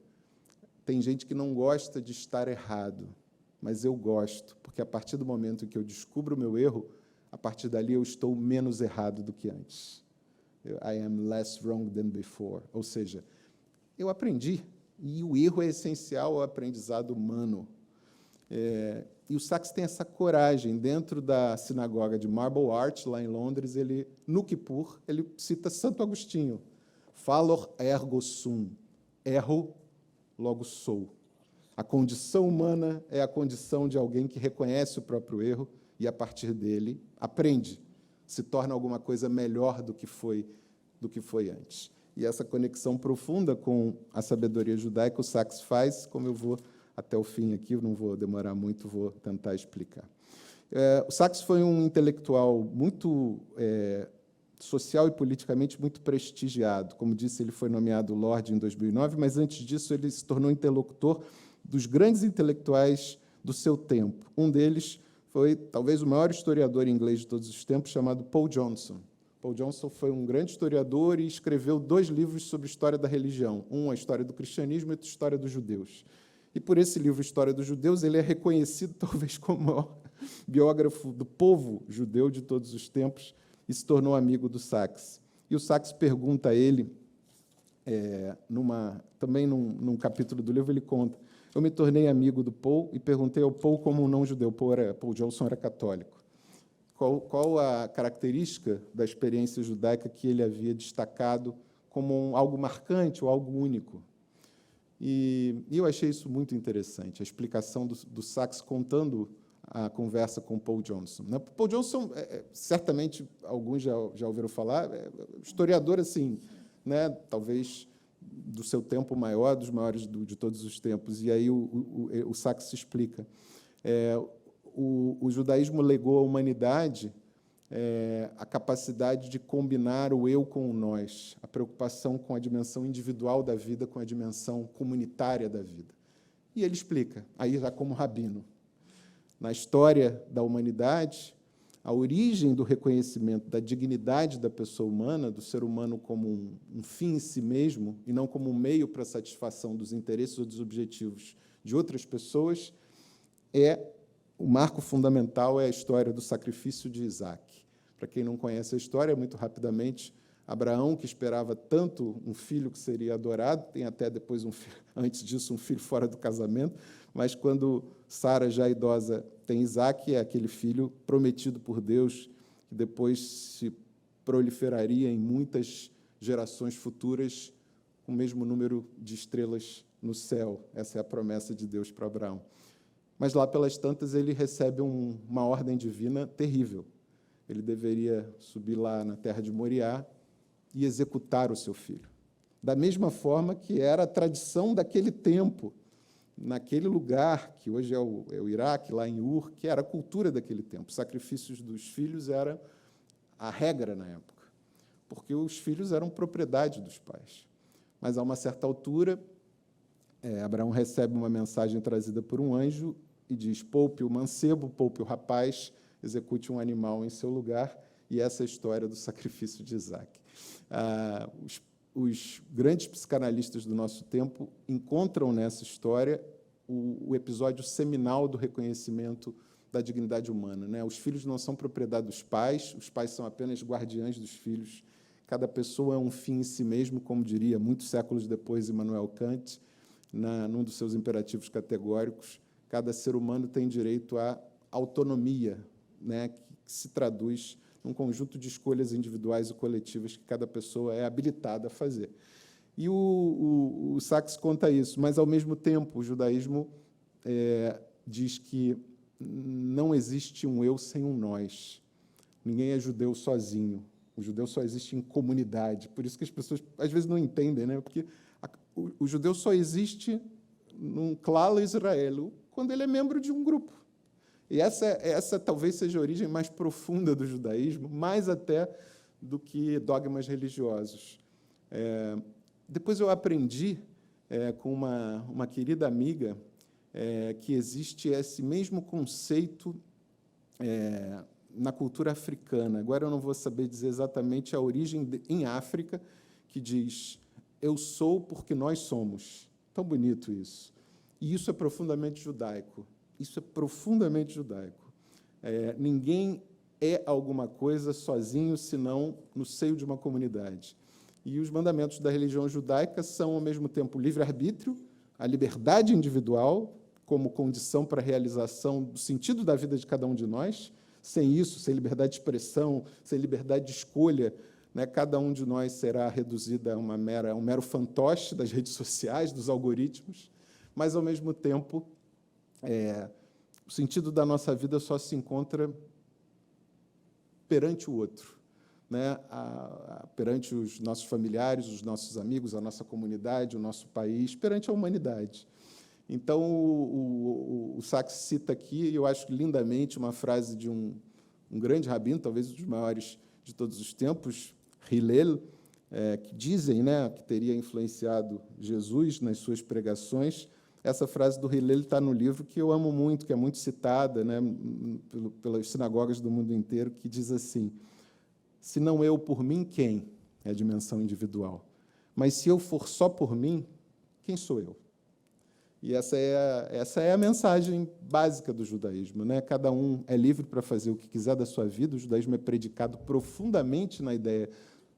C: tem gente que não gosta de estar errado, mas eu gosto, porque a partir do momento em que eu descubro o meu erro, a partir dali eu estou menos errado do que antes. I am less wrong than before. Ou seja, eu aprendi, e o erro é essencial ao aprendizado humano. E o Sachs tem essa coragem. Dentro da sinagoga de Marble Arch, lá em Londres, no Kippur, ele cita Santo Agostinho, Fallor ergo sum, erro, logo sou. A condição humana é a condição de alguém que reconhece o próprio erro e, a partir dele, aprende, se torna alguma coisa melhor do que foi antes. E essa conexão profunda com a sabedoria judaica o Sachs faz, como eu vou até o fim aqui, não vou demorar muito, vou tentar explicar. O Sachs foi um intelectual muito social e politicamente muito prestigiado. Como disse, ele foi nomeado Lorde em 2009, mas, antes disso, ele se tornou interlocutor dos grandes intelectuais do seu tempo. Um deles foi, talvez, o maior historiador inglês de todos os tempos, chamado Paul Johnson. Paul Johnson foi um grande historiador e escreveu 2 livros sobre história da religião, um, a história do cristianismo, e outro, a história dos judeus. E, por esse livro, História dos Judeus, ele é reconhecido, talvez, como o maior biógrafo do povo judeu de todos os tempos, e se tornou amigo do Sachs. E o Sachs pergunta a ele, também num capítulo do livro, ele conta, eu me tornei amigo do Paul e perguntei ao Paul como um não-judeu. Paul Johnson era católico. Qual a característica da experiência judaica que ele havia destacado como algo marcante ou algo único? E eu achei isso muito interessante, a explicação do Sachs contando a conversa com Paul Johnson. Paul Johnson, certamente, alguns já ouviram falar, historiador, assim, né, talvez do seu tempo maior, dos maiores de todos os tempos. E aí o Sachs se explica. O judaísmo legou à humanidade a capacidade de combinar o eu com o nós, a preocupação com a dimensão individual da vida com a dimensão comunitária da vida. E ele explica, aí já como rabino, na história da humanidade, a origem do reconhecimento da dignidade da pessoa humana, do ser humano como um fim em si mesmo, e não como um meio para a satisfação dos interesses ou dos objetivos de outras pessoas, o marco fundamental é a história do sacrifício de Isaac. Para quem não conhece a história, muito rapidamente, Abraão, que esperava tanto um filho que seria adorado, tem até depois, antes disso, um filho fora do casamento, mas quando Sara, já idosa, tem Isaac, é aquele filho prometido por Deus, que depois se proliferaria em muitas gerações futuras com o mesmo número de estrelas no céu. Essa é a promessa de Deus para Abraão. Mas lá pelas tantas ele recebe uma ordem divina terrível. Ele deveria subir lá na terra de Moriá e executar o seu filho. Da mesma forma que era a tradição daquele tempo, naquele lugar, que hoje é o Iraque, lá em Ur, que era a cultura daquele tempo. Os sacrifícios dos filhos era a regra na época, porque os filhos eram propriedade dos pais. Mas, a uma certa altura, Abraão recebe uma mensagem trazida por um anjo e diz: poupe o mancebo, poupe o rapaz, execute um animal em seu lugar, e essa é a história do sacrifício de Isaque. Os grandes psicanalistas do nosso tempo encontram nessa história o episódio seminal do reconhecimento da dignidade humana, né? Os filhos não são propriedade dos pais, os pais são apenas guardiães dos filhos. Cada pessoa é um fim em si mesmo, como diria, muitos séculos depois, Immanuel Kant, num dos seus imperativos categóricos. Cada ser humano tem direito à autonomia, né, que se traduz num conjunto de escolhas individuais e coletivas que cada pessoa é habilitada a fazer. E o Sachs conta isso, mas, ao mesmo tempo, o judaísmo diz que não existe um eu sem um nós. Ninguém é judeu sozinho. O judeu só existe em comunidade. Por isso que as pessoas, às vezes, não entendem, né? Porque o judeu só existe num clã Israel quando ele é membro de um grupo. E essa talvez seja a origem mais profunda do judaísmo, mais até do que dogmas religiosos. Depois eu aprendi com uma querida amiga que existe esse mesmo conceito na cultura africana. Agora eu não vou saber dizer exatamente a origem em África, que diz: eu sou porque nós somos. Tão bonito isso. E isso é profundamente judaico. Isso é profundamente judaico. Ninguém é alguma coisa sozinho, senão no seio de uma comunidade. E os mandamentos da religião judaica são, ao mesmo tempo, o livre-arbítrio, a liberdade individual, como condição para a realização do sentido da vida de cada um de nós. Sem isso, sem liberdade de expressão, sem liberdade de escolha, né, cada um de nós será reduzido a um mero fantoche das redes sociais, dos algoritmos, mas, ao mesmo tempo, o sentido da nossa vida só se encontra perante o outro, né? Perante os nossos familiares, os nossos amigos, a nossa comunidade, o nosso país, perante a humanidade. Então, o Sachs cita aqui, e eu acho lindamente, uma frase de um grande rabino, talvez um dos maiores de todos os tempos, Hillel, que dizem, né, que teria influenciado Jesus nas suas pregações. Essa frase do Hillel está no livro, que eu amo muito, que é muito citada, né, pelas sinagogas do mundo inteiro, que diz assim: se não eu por mim, quem? É a dimensão individual. Mas se eu for só por mim, quem sou eu? E essa é a mensagem básica do judaísmo, né? Cada um é livre para fazer o que quiser da sua vida. O judaísmo é predicado profundamente na ideia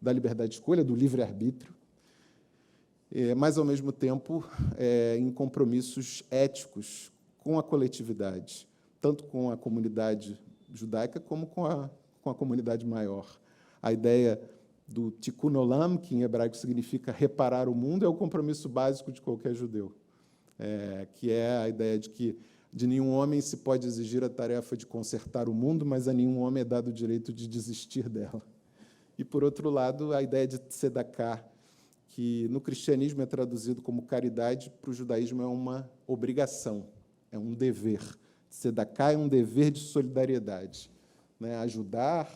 C: da liberdade de escolha, do livre-arbítrio, mas, ao mesmo tempo, em compromissos éticos com a coletividade, tanto com a comunidade judaica como com a comunidade maior. A ideia do tikkun olam, que em hebraico significa reparar o mundo, é o compromisso básico de qualquer judeu, que é a ideia de que de nenhum homem se pode exigir a tarefa de consertar o mundo, mas a nenhum homem é dado o direito de desistir dela. E, por outro lado, a ideia de tzedakah, que no cristianismo é traduzido como caridade, para o judaísmo é uma obrigação, é um dever. Tzedakah é um dever de solidariedade, né? Ajudar,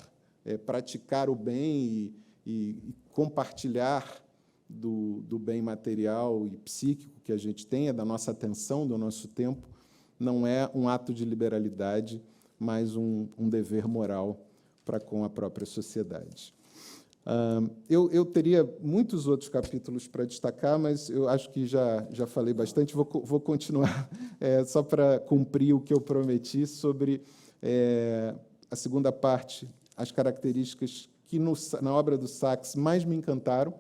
C: praticar o bem e compartilhar do bem material e psíquico que a gente tem, da nossa atenção, do nosso tempo, não é um ato de liberalidade, mas um dever moral para com a própria sociedade. Eu teria muitos outros capítulos para destacar, mas eu acho que já falei bastante. Vou continuar só para cumprir o que eu prometi sobre a segunda parte, as características que na obra do Sachs mais me encantaram,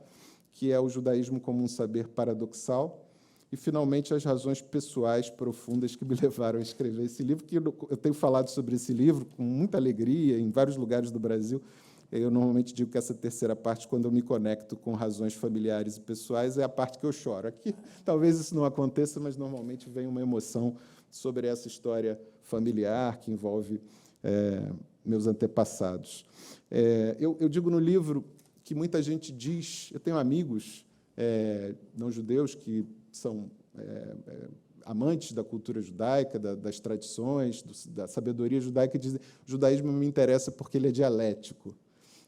C: que é o judaísmo como um saber paradoxal, e, finalmente, as razões pessoais profundas que me levaram a escrever esse livro, que eu tenho falado sobre esse livro com muita alegria em vários lugares do Brasil, Eu normalmente digo que essa terceira parte, quando eu me conecto com razões familiares e pessoais, é a parte que eu choro. Aqui, talvez isso não aconteça, mas normalmente vem uma emoção sobre essa história familiar que envolve meus antepassados. Eu digo no livro que muita gente diz, eu tenho amigos não judeus que são amantes da cultura judaica, das tradições, da sabedoria judaica, dizem: o judaísmo me interessa porque ele é dialético,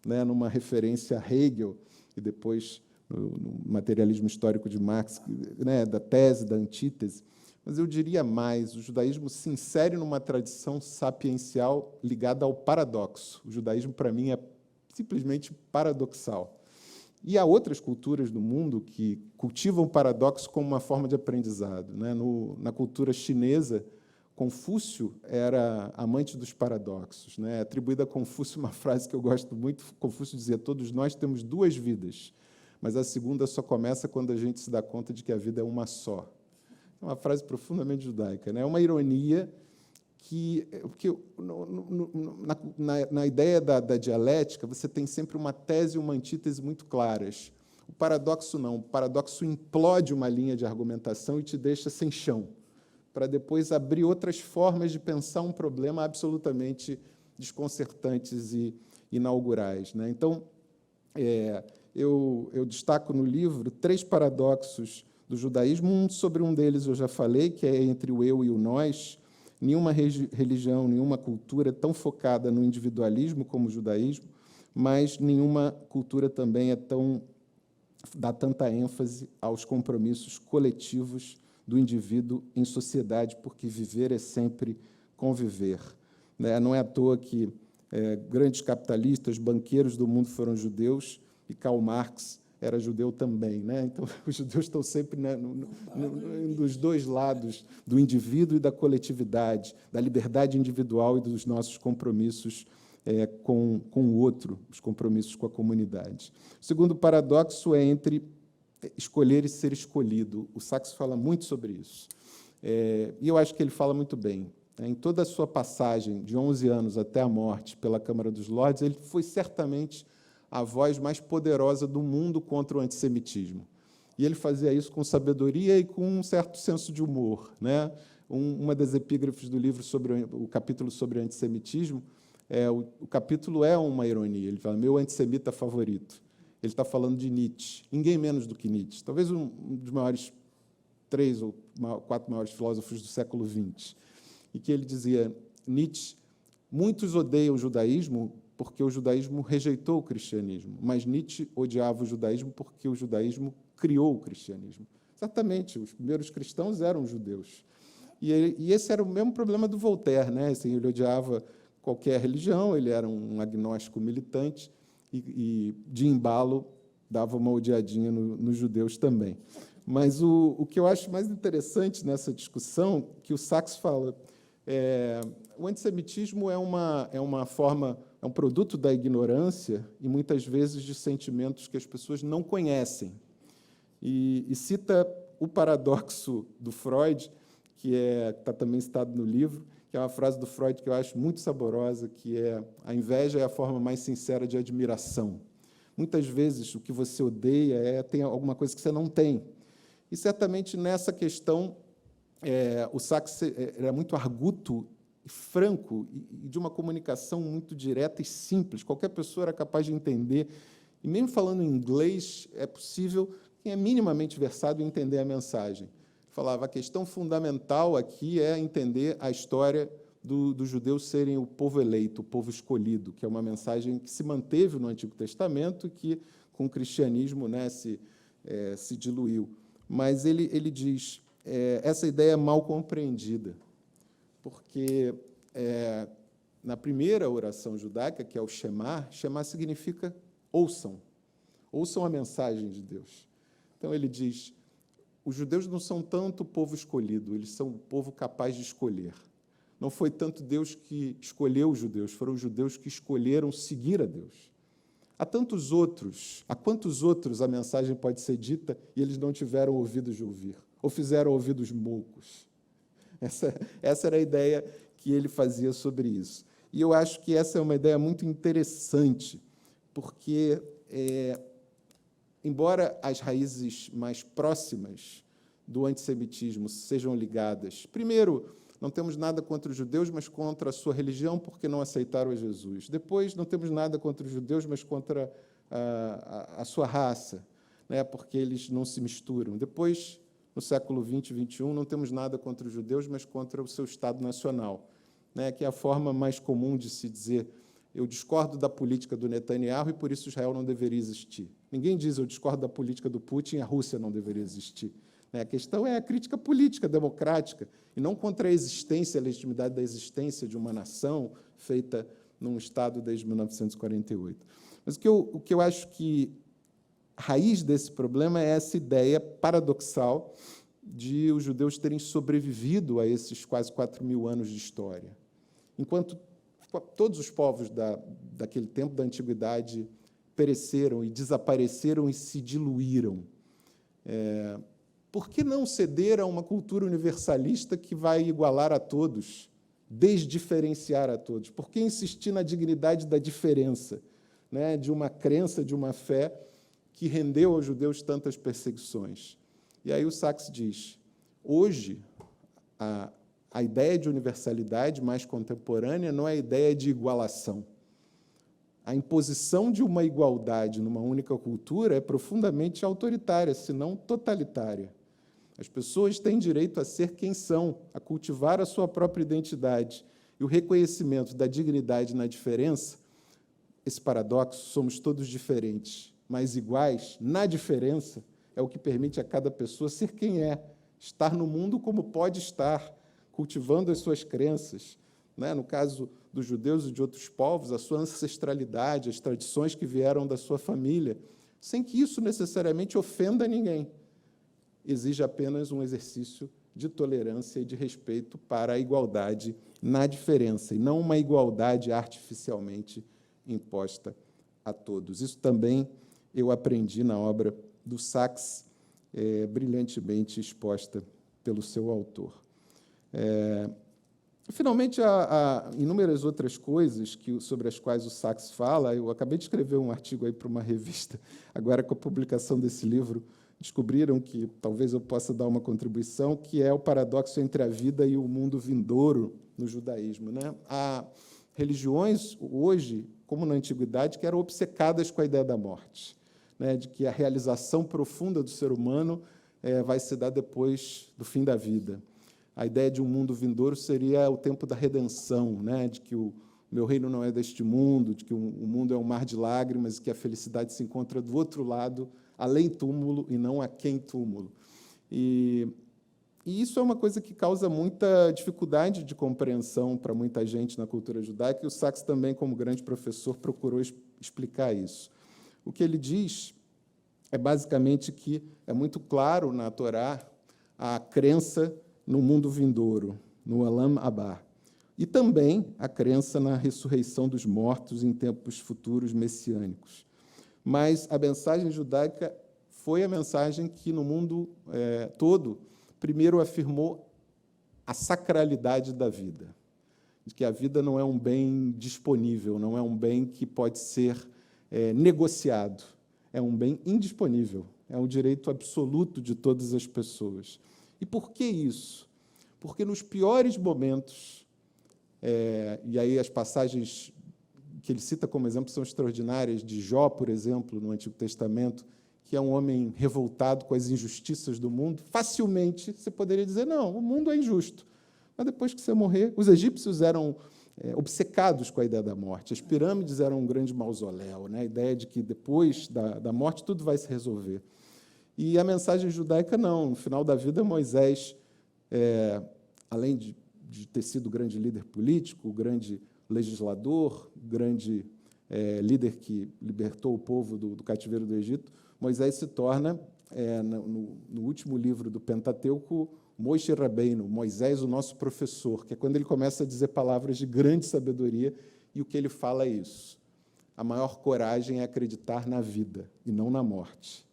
C: né? Numa referência a Hegel, e depois no materialismo histórico de Marx, né? Da tese, da antítese. Mas eu diria mais, o judaísmo se insere numa tradição sapiencial ligada ao paradoxo. O judaísmo, para mim, é simplesmente paradoxal. E há outras culturas do mundo que cultivam o paradoxo como uma forma de aprendizado, né? Na cultura chinesa, Confúcio era amante dos paradoxos, né? É atribuída a Confúcio uma frase que eu gosto muito. Confúcio dizia: todos nós temos duas vidas, mas a segunda só começa quando a gente se dá conta de que a vida é uma só. É uma frase profundamente judaica, né? É uma ironia porque na ideia da dialética, você tem sempre uma tese e uma antítese muito claras. O paradoxo não. O paradoxo implode uma linha de argumentação e te deixa sem chão, para depois abrir outras formas de pensar um problema absolutamente desconcertantes e inaugurais, né? Então, eu destaco no livro 3 paradoxos do judaísmo. Sobre um deles eu já falei, que é entre o eu e o nós. Nenhuma religião, nenhuma cultura é tão focada no individualismo como o judaísmo, mas nenhuma cultura também dá tanta ênfase aos compromissos coletivos do indivíduo em sociedade, porque viver é sempre conviver, né? Não é à toa que grandes capitalistas, banqueiros do mundo foram judeus, e Karl Marx era judeu também, né? Então, os judeus estão sempre dos dois lados do indivíduo e da coletividade, da liberdade individual e dos nossos compromissos com o outro, os compromissos com a comunidade. O segundo paradoxo é entre escolher e ser escolhido. O Sachs fala muito sobre isso. E eu acho que ele fala muito bem. Em toda a sua passagem de 11 anos até a morte pela Câmara dos Lordes, ele foi certamente a voz mais poderosa do mundo contra o antissemitismo. E ele fazia isso com sabedoria e com um certo senso de humor, né? Uma das epígrafes do livro, sobre o capítulo sobre antissemitismo, o capítulo é uma ironia. Ele fala: meu antissemita favorito. Ele está falando de Nietzsche, ninguém menos do que Nietzsche, talvez um dos maiores 3 ou 4 maiores filósofos do século XX. E que ele dizia: Nietzsche, muitos odeiam o judaísmo porque o judaísmo rejeitou o cristianismo, mas Nietzsche odiava o judaísmo porque o judaísmo criou o cristianismo. Exatamente, os primeiros cristãos eram judeus. E esse era o mesmo problema do Voltaire, né? Assim, ele odiava qualquer religião, ele era um agnóstico militante, e de embalo dava uma odiadinha nos judeus também. Mas o que eu acho mais interessante nessa discussão, que o Sachs fala, o antissemitismo é uma forma, é um produto da ignorância e, muitas vezes, de sentimentos que as pessoas não conhecem. E cita o paradoxo do Freud, que está também citado no livro, que é uma frase do Freud que eu acho muito saborosa, que é: a inveja é a forma mais sincera de admiração. Muitas vezes, o que você odeia tem alguma coisa que você não tem. E, certamente, nessa questão, o Sachs era muito arguto e franco, e de uma comunicação muito direta e simples. Qualquer pessoa era capaz de entender. E, mesmo falando em inglês, é possível, quem é minimamente versado, entender a mensagem. Falava: a questão fundamental aqui é entender a história dos judeus serem o povo eleito, o povo escolhido, que é uma mensagem que se manteve no Antigo Testamento e que, com o cristianismo, né, se diluiu. Mas ele diz: essa ideia é mal compreendida, porque na primeira oração judaica, que é o Shema, Shema significa ouçam, ouçam a mensagem de Deus. Então, ele diz: os judeus não são tanto o povo escolhido, eles são o povo capaz de escolher. Não foi tanto Deus que escolheu os judeus, foram os judeus que escolheram seguir a Deus. Há tantos outros, a quantos outros a mensagem pode ser dita e eles não tiveram ouvidos de ouvir, ou fizeram ouvidos moucos? Essa era a ideia que ele fazia sobre isso. E eu acho que essa é uma ideia muito interessante, porque, embora as raízes mais próximas do antissemitismo sejam ligadas, primeiro, não temos nada contra os judeus, mas contra a sua religião, porque não aceitaram a Jesus. Depois, não temos nada contra os judeus, mas contra a sua raça, né, porque eles não se misturam. Depois, no século XX e XXI, não temos nada contra os judeus, mas contra o seu Estado nacional, né, que é a forma mais comum de se dizer: eu discordo da política do Netanyahu e, por isso, Israel não deveria existir. Ninguém diz: eu discordo da política do Putin e a Rússia não deveria existir. A questão é a crítica política, democrática, e não contra a existência, a legitimidade da existência de uma nação feita num Estado desde 1948. Mas o que eu acho que a raiz desse problema é essa ideia paradoxal de os judeus terem sobrevivido a esses quase 4.000 anos de história. Enquanto todos os povos daquele tempo da Antiguidade pereceram e desapareceram e se diluíram, por que não ceder a uma cultura universalista que vai igualar a todos, desdiferenciar a todos? Por que insistir na dignidade da diferença, né, de uma crença, de uma fé que rendeu aos judeus tantas perseguições? E aí o Sachs diz: hoje, a ideia de universalidade mais contemporânea não é a ideia de igualação. A imposição de uma igualdade numa única cultura é profundamente autoritária, se não totalitária. As pessoas têm direito a ser quem são, a cultivar a sua própria identidade. E o reconhecimento da dignidade na diferença, esse paradoxo, somos todos diferentes, mas iguais na diferença, é o que permite a cada pessoa ser quem é, estar no mundo como pode estar, cultivando as suas crenças, né? No caso dos judeus e de outros povos, a sua ancestralidade, as tradições que vieram da sua família, sem que isso necessariamente ofenda ninguém. Exige apenas um exercício de tolerância e de respeito para a igualdade na diferença, e não uma igualdade artificialmente imposta a todos. Isso também eu aprendi na obra do Sachs, brilhantemente exposta pelo seu autor. Finalmente, há inúmeras outras coisas sobre as quais o Sachs fala. Eu acabei de escrever um artigo aí para uma revista, agora com a publicação desse livro, descobriram que talvez eu possa dar uma contribuição, que é o paradoxo entre a vida e o mundo vindouro no judaísmo, né? Há religiões, hoje, como na Antiguidade, que eram obcecadas com a ideia da morte, né? De que a realização profunda do ser humano vai se dar depois do fim da vida. A ideia de um mundo vindouro seria o tempo da redenção, né? De que o meu reino não é deste mundo, de que o mundo é um mar de lágrimas e que a felicidade se encontra do outro lado, além túmulo e não aquém túmulo. E isso é uma coisa que causa muita dificuldade de compreensão para muita gente na cultura judaica, e o Sachs também, como grande professor, procurou explicar isso. O que ele diz é basicamente que é muito claro na Torá a crença no mundo vindouro, no Olam Abá, e também a crença na ressurreição dos mortos em tempos futuros messiânicos. Mas a mensagem judaica foi a mensagem que, no mundo todo, primeiro afirmou a sacralidade da vida, de que a vida não é um bem disponível, não é um bem que pode ser negociado, é um bem indisponível, é um direito absoluto de todas as pessoas. E por que isso? Porque nos piores momentos, e aí as passagens que ele cita como exemplo são extraordinárias, de Jó, por exemplo, no Antigo Testamento, que é um homem revoltado com as injustiças do mundo, facilmente você poderia dizer: não, o mundo é injusto. Mas depois que você morrer, os egípcios eram obcecados com a ideia da morte, as pirâmides eram um grande mausoléu, né? A ideia de que depois da morte tudo vai se resolver. E a mensagem judaica não. No final da vida, Moisés, além de ter sido grande líder político, grande legislador, grande líder que libertou o povo do cativeiro do Egito, Moisés se torna, no último livro do Pentateuco, Moshe Rabbeinu, Moisés, o nosso professor, que é quando ele começa a dizer palavras de grande sabedoria, e o que ele fala é isso: a maior coragem é acreditar na vida e não na morte.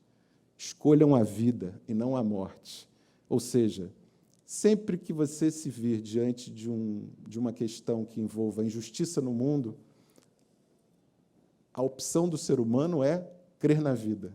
C: Escolham a vida e não a morte. Ou seja, sempre que você se vir diante de uma questão que envolva a injustiça no mundo, a opção do ser humano é crer na vida,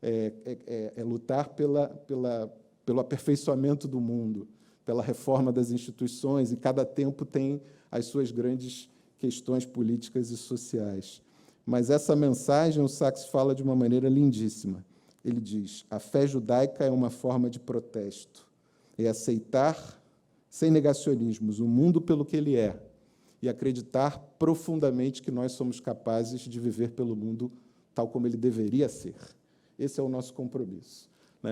C: é lutar pelo aperfeiçoamento do mundo, pela reforma das instituições, e cada tempo tem as suas grandes questões políticas e sociais. Mas essa mensagem, o Sachs fala de uma maneira lindíssima. Ele diz: a fé judaica é uma forma de protesto, é aceitar, sem negacionismos, o mundo pelo que ele é, e acreditar profundamente que nós somos capazes de viver pelo mundo tal como ele deveria ser. Esse é o nosso compromisso.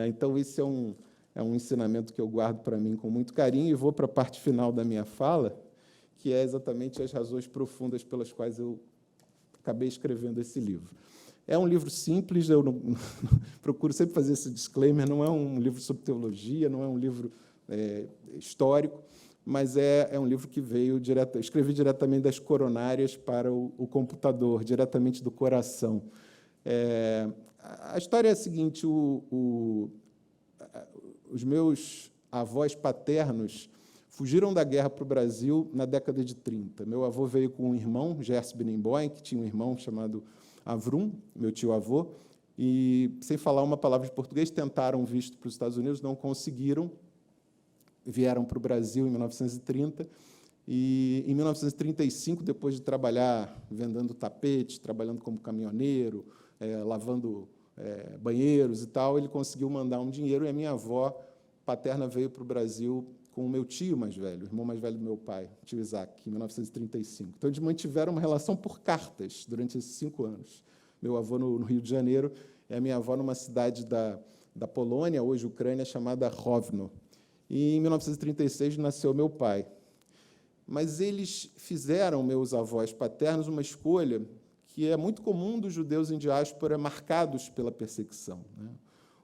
C: Então, esse é um ensinamento que eu guardo para mim com muito carinho, e vou para a parte final da minha fala, que é exatamente as razões profundas pelas quais eu acabei escrevendo esse livro. É um livro simples, eu não procuro sempre fazer esse disclaimer, não é um livro sobre teologia, não é um livro histórico, mas é um livro que veio direto, escrevi diretamente das coronárias para o computador, diretamente do coração. A história é a seguinte: os meus avós paternos fugiram da guerra para o Brasil na década de 30. Meu avô veio com um irmão, Gerson Benimboim, que tinha um irmão chamado Avrum, meu tio-avô, e, sem falar uma palavra de português, tentaram visto para os Estados Unidos, não conseguiram, vieram para o Brasil em 1930, e, em 1935, depois de trabalhar vendendo tapete, trabalhando como caminhoneiro, lavando banheiros e tal, ele conseguiu mandar um dinheiro, e a minha avó paterna veio para o Brasil com o meu tio mais velho, o irmão mais velho do meu pai, o tio Isaac, em 1935. Então, eles mantiveram uma relação por cartas durante esses 5 anos. Meu avô no Rio de Janeiro, e a minha avó numa cidade da Polônia, hoje Ucrânia, chamada Rovno. E, em 1936, nasceu meu pai. Mas eles fizeram, meus avós paternos, uma escolha que é muito comum dos judeus em diáspora marcados pela perseguição.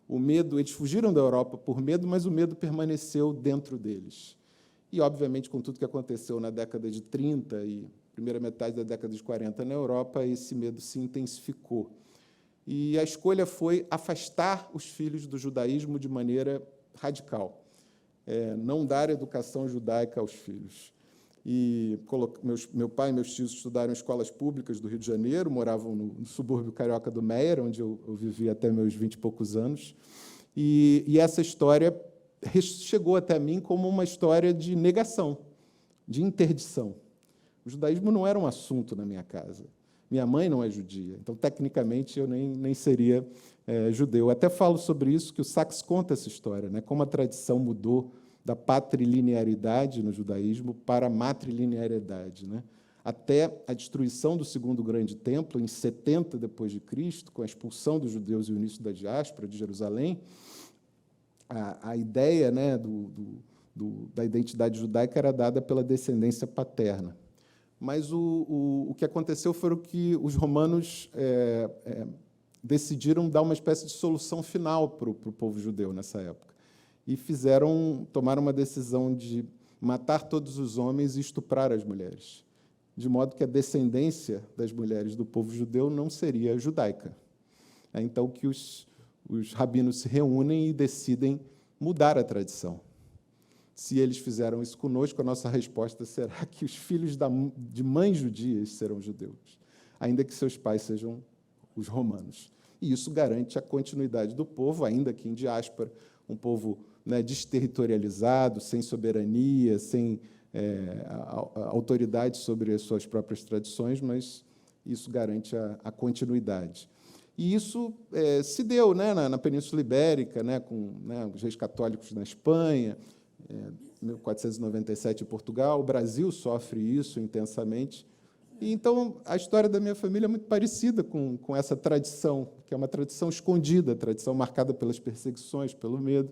C: O medo, eles fugiram da Europa por medo, mas o medo permaneceu dentro deles. E, obviamente, com tudo que aconteceu na década de 30 e primeira metade da década de 40 na Europa, esse medo se intensificou. E a escolha foi afastar os filhos do judaísmo de maneira radical, não dar educação judaica aos filhos. E meu pai e meus tios estudaram em escolas públicas do Rio de Janeiro, moravam no subúrbio carioca do Meier, onde eu vivi até meus 20 e poucos anos. E essa história chegou até mim como uma história de negação, de interdição. O judaísmo não era um assunto na minha casa. Minha mãe não é judia, então, tecnicamente, eu nem seria judeu. Eu até falo sobre isso, que o Sachs conta essa história, como a tradição mudou da patrilinearidade no judaísmo para a matrilinearidade, até a destruição do segundo grande templo, em 70 depois de Cristo, com a expulsão dos judeus e o início da diáspora de Jerusalém. A ideia da identidade judaica era dada pela descendência paterna. Mas o que aconteceu foi que os romanos decidiram dar uma espécie de solução final para o povo judeu nessa época. E tomaram uma decisão de matar todos os homens e estuprar as mulheres, de modo que a descendência das mulheres do povo judeu não seria judaica. É então que os rabinos se reúnem e decidem mudar a tradição. Se eles fizeram isso conosco, a nossa resposta será que os filhos de mães judias serão judeus, ainda que seus pais sejam os romanos. E isso garante a continuidade do povo, ainda que em diáspora, um povo desterritorializado, sem soberania, sem autoridade sobre as suas próprias tradições, mas isso garante a continuidade. E isso se deu na Península Ibérica, com os reis católicos na Espanha, 1497 em Portugal. O Brasil sofre isso intensamente. E, então, a história da minha família é muito parecida com essa tradição, que é uma tradição escondida, tradição marcada pelas perseguições, pelo medo.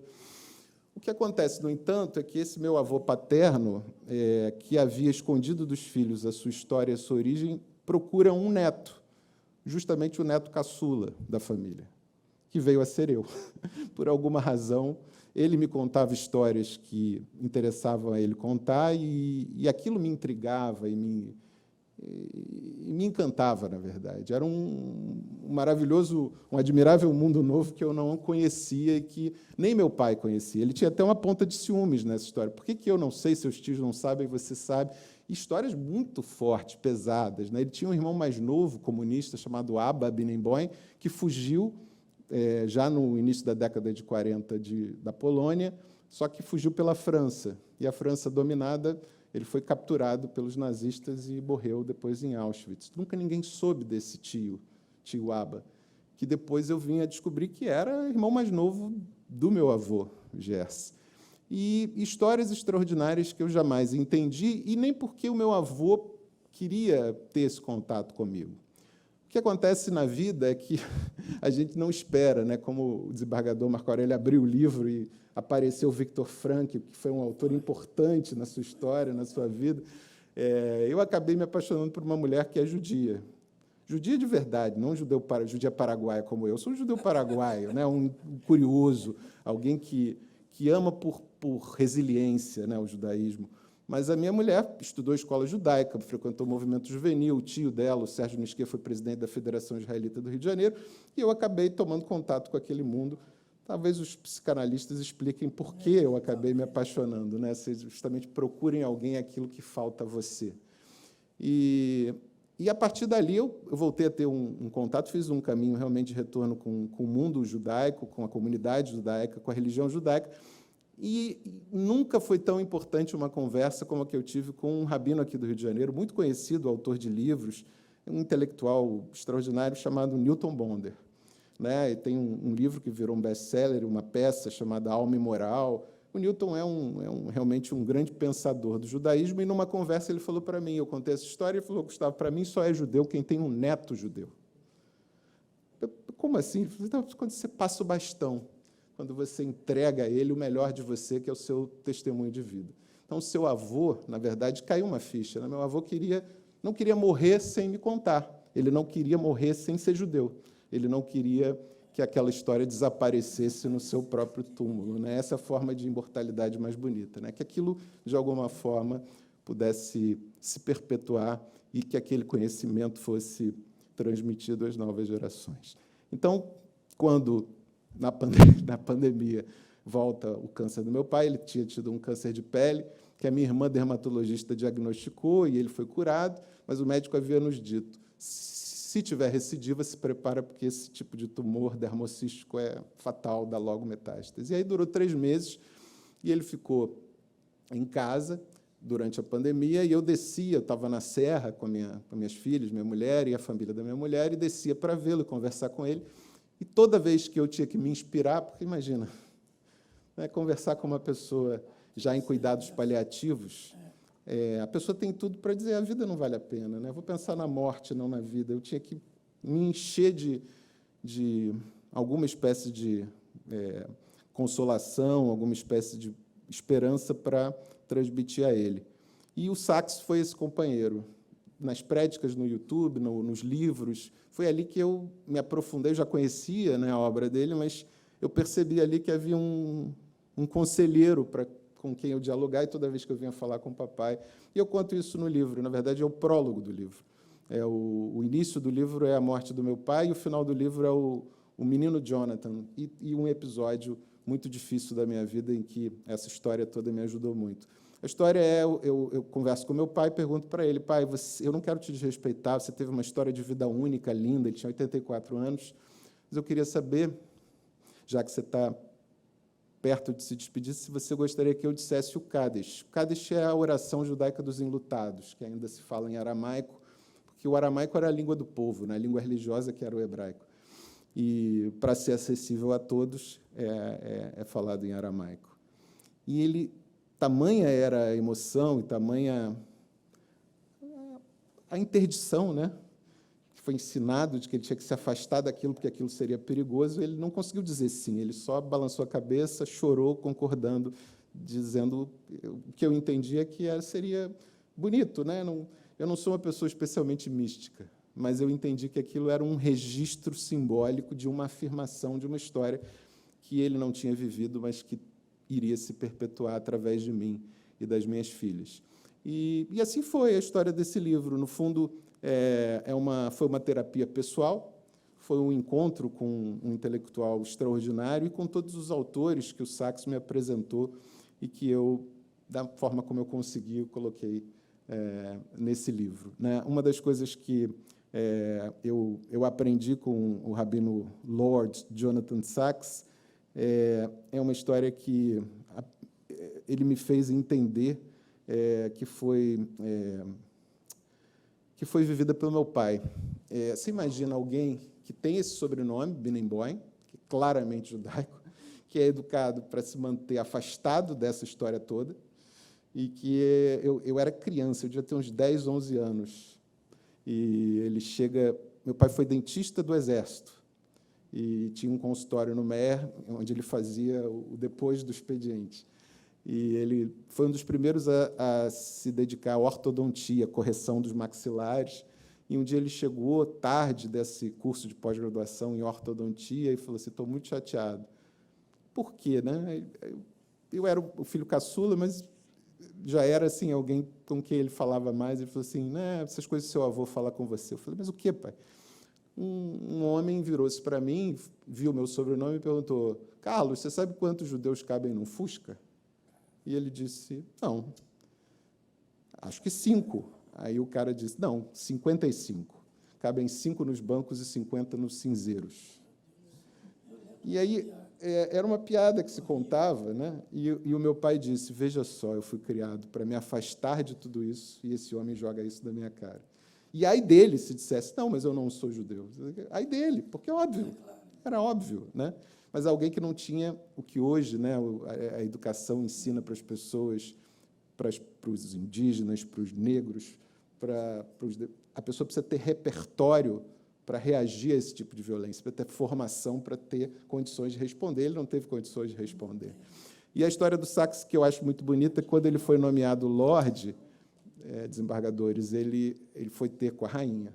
C: O que acontece, no entanto, é que esse meu avô paterno, que havia escondido dos filhos a sua história e a sua origem, procura um neto, justamente o neto caçula da família, que veio a ser eu. Por alguma razão, ele me contava histórias que interessavam a ele contar, e aquilo me intrigava e e me encantava, na verdade. Era um maravilhoso, um admirável mundo novo que eu não conhecia e que nem meu pai conhecia. Ele tinha até uma ponta de ciúmes nessa história. Por que eu não sei, seus tios não sabem, você sabe? Histórias muito fortes, pesadas, né? Ele tinha um irmão mais novo, comunista, chamado Abba Binemboim, que fugiu já no início da década de 40 da Polônia, só que fugiu pela França. E a França dominada, ele foi capturado pelos nazistas e morreu depois em Auschwitz. Nunca ninguém soube desse tio Abba, que depois eu vim a descobrir que era irmão mais novo do meu avô, Gers. E histórias extraordinárias que eu jamais entendi, e nem porque o meu avô queria ter esse contato comigo. O que acontece na vida é que a gente não espera, né? Como o desembargador Marco Aurélio abriu o livro e apareceu Victor Frankl, que foi um autor importante na sua história, na sua vida. Eu acabei me apaixonando por uma mulher que é judia. Judia de verdade, não judia paraguaia como eu. Sou um judeu paraguaio, né? Um curioso, alguém que ama por resiliência, né? O judaísmo. Mas a minha mulher estudou escola judaica, frequentou o movimento juvenil, o tio dela, o Sérgio Nisquet, foi presidente da Federação Israelita do Rio de Janeiro, e eu acabei tomando contato com aquele mundo. Talvez os psicanalistas expliquem por que eu acabei me apaixonando, né? Vocês justamente procurem alguém aquilo que falta a você. E a partir dali eu voltei a ter um contato, fiz um caminho realmente de retorno com o mundo judaico, com a comunidade judaica, com a religião judaica, e nunca foi tão importante uma conversa como a que eu tive com um rabino aqui do Rio de Janeiro, muito conhecido, autor de livros, um intelectual extraordinário chamado Newton Bonder, né? E tem um livro que virou um best-seller, uma peça chamada Alma e Moral. O Newton realmente um grande pensador do judaísmo, e numa conversa ele falou para mim, eu contei essa história, ele falou: Gustavo, para mim só é judeu quem tem um neto judeu. Como assim? Ele falou: então, quando você passa o bastão, quando você entrega a ele o melhor de você, que é o seu testemunho de vida. Então, o seu avô, na verdade, caiu uma ficha, né? Meu avô não queria morrer sem me contar. Ele não queria morrer sem ser judeu. Ele não queria que aquela história desaparecesse no seu próprio túmulo, né? Essa é a forma de imortalidade mais bonita, né? Que aquilo, de alguma forma, pudesse se perpetuar e que aquele conhecimento fosse transmitido às novas gerações. Então, quando na pandemia volta o câncer do meu pai, ele tinha tido um câncer de pele, que a minha irmã dermatologista diagnosticou, e ele foi curado, mas o médico havia nos dito: se tiver recidiva, se prepara, porque esse tipo de tumor dermocístico é fatal, dá logo metástase. E aí durou 3 meses, e ele ficou em casa durante a pandemia, e eu descia, eu estava na serra com minhas filhas, minha mulher e a família da minha mulher, e descia para vê-lo, conversar com ele. E toda vez que eu tinha que me inspirar, porque, imagina, né, conversar com uma pessoa já em cuidados paliativos, a pessoa tem tudo para dizer: a vida não vale a pena, né? Vou pensar na morte, não na vida. Eu tinha que me encher de alguma espécie de consolação, alguma espécie de esperança para transmitir a ele. E o Sachs foi esse companheiro. Nas prédicas no YouTube, nos livros, foi ali que eu me aprofundei. Eu já conhecia, né, a obra dele, mas eu percebi ali que havia um conselheiro com quem eu dialogar, e toda vez que eu vinha falar com o papai. E eu conto isso no livro, na verdade é o prólogo do livro. O início do livro é a morte do meu pai, e o final do livro é o menino Jonathan, e um episódio muito difícil da minha vida em que essa história toda me ajudou muito. A história é, eu converso com meu pai e pergunto para ele: pai, eu não quero te desrespeitar, você teve uma história de vida única, linda, ele tinha 84 anos, mas eu queria saber, já que você está perto de se despedir, se você gostaria que eu dissesse o Kadesh. O Kadesh é a oração judaica dos enlutados, que ainda se fala em aramaico, porque o aramaico era a língua do povo, né? A língua religiosa, que era o hebraico. E, para ser acessível a todos, é falado em aramaico. E tamanha era a emoção e tamanha a interdição, né, que foi ensinado de que ele tinha que se afastar daquilo porque aquilo seria perigoso, ele não conseguiu dizer sim, ele só balançou a cabeça, chorou, concordando, dizendo o que eu entendia que seria bonito, né? Eu não sou uma pessoa especialmente mística, mas eu entendi que aquilo era um registro simbólico de uma afirmação de uma história que ele não tinha vivido, mas que iria se perpetuar através de mim e das minhas filhas. E assim foi a história desse livro. No fundo, foi uma terapia pessoal, foi um encontro com um intelectual extraordinário e com todos os autores que o Sachs me apresentou e que eu, da forma como eu consegui, eu coloquei nesse livro. Né? Uma das coisas que eu aprendi com o rabino Lord Jonathan Sachs é uma história que ele me fez entender que foi vivida pelo meu pai. Você imagina alguém que tem esse sobrenome, Binemboim, que é claramente judaico, que é educado para se manter afastado dessa história toda, e que eu era criança, eu devia ter uns 10, 11 anos, e ele chega... Meu pai foi dentista do Exército, e tinha um consultório no MER, onde ele fazia o depois do expediente. E ele foi um dos primeiros a se dedicar à ortodontia, correção dos maxilares. E um dia ele chegou tarde desse curso de pós-graduação em ortodontia e falou assim: estou muito chateado. Por quê? Né? Eu era o filho caçula, mas já era assim, alguém com quem ele falava mais. Ele falou assim: né, essas coisas seu avô fala com você. Eu falei: mas o quê, pai? Um homem virou-se para mim, viu meu sobrenome e perguntou: Carlos, você sabe quantos judeus cabem num Fusca? E ele disse: não, acho que 5. Aí o cara disse: não, 55. Cabem 5 nos bancos e 50 nos cinzeiros. E aí era uma piada que se contava, né? E o meu pai disse: veja só, eu fui criado para me afastar de tudo isso, e esse homem joga isso da minha cara. E aí dele, se dissesse: não, mas eu não sou judeu. Aí dele, porque é óbvio, era óbvio, né? Mas alguém que não tinha o que hoje, né, a educação ensina para as pessoas, para os indígenas, para os negros, a pessoa precisa ter repertório para reagir a esse tipo de violência, para ter formação, para ter condições de responder. Ele não teve condições de responder. E a história do Sachs, que eu acho muito bonita, quando ele foi nomeado Lorde, desembargadores, ele foi ter com a rainha.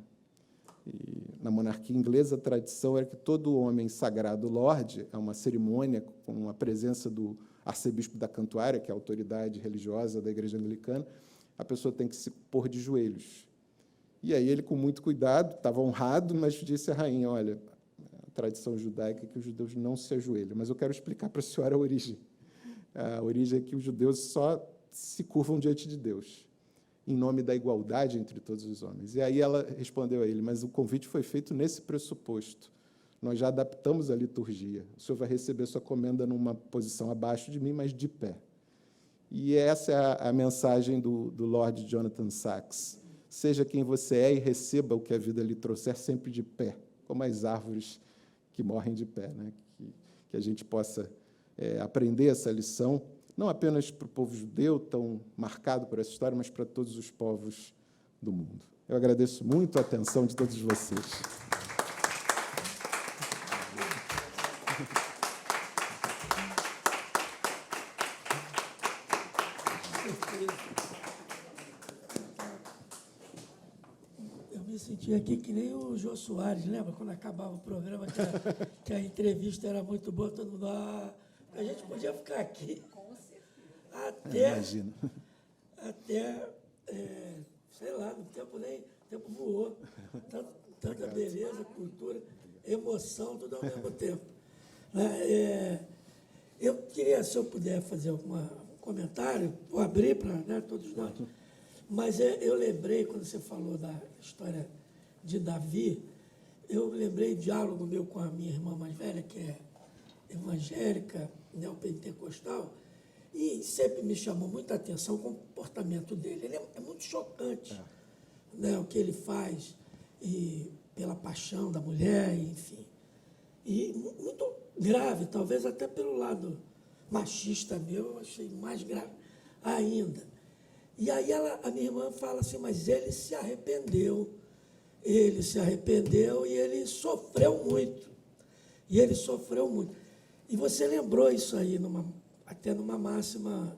C: E, na monarquia inglesa, a tradição era que todo homem sagrado lorde, é uma cerimônia com a presença do arcebispo da Cantuária, que é a autoridade religiosa da Igreja Anglicana, a pessoa tem que se pôr de joelhos. E aí ele, com muito cuidado, estava honrado, mas disse à rainha: olha, a tradição judaica é que os judeus não se ajoelham, mas eu quero explicar para a senhora a origem. A origem é que os judeus só se curvam diante de Deus, em nome da igualdade entre todos os homens. E aí ela respondeu a ele: mas o convite foi feito nesse pressuposto. Nós já adaptamos a liturgia. O senhor vai receber sua comenda numa posição abaixo de mim, mas de pé. E essa é a mensagem do Lord Jonathan Sachs. Seja quem você é e receba o que a vida lhe trouxer sempre de pé, como as árvores que morrem de pé. Né? Que a gente possa aprender essa lição, não apenas para o povo judeu, tão marcado por essa história, mas para todos os povos do mundo. Eu agradeço muito a atenção de todos vocês.
A: Eu me senti aqui que nem o Jô Soares, lembra? Quando acabava o programa, que a entrevista era muito boa, todo mundo... a gente podia ficar aqui. Até, sei lá, o tempo voou. Tanta beleza, cultura, emoção, tudo ao mesmo tempo. Eu queria, se eu puder fazer um comentário, vou abrir para todos nós, mas eu lembrei, quando você falou da história de Davi, eu lembrei de diálogo meu com a minha irmã mais velha, que é evangélica, neopentecostal, e sempre me chamou muita atenção o comportamento dele. Ele é muito chocante, né, o que ele faz, e pela paixão da mulher, enfim. E muito grave, talvez até pelo lado machista meu, eu achei mais grave ainda. E aí a minha irmã fala assim: mas ele se arrependeu e ele sofreu muito. E você lembrou isso aí, até numa máxima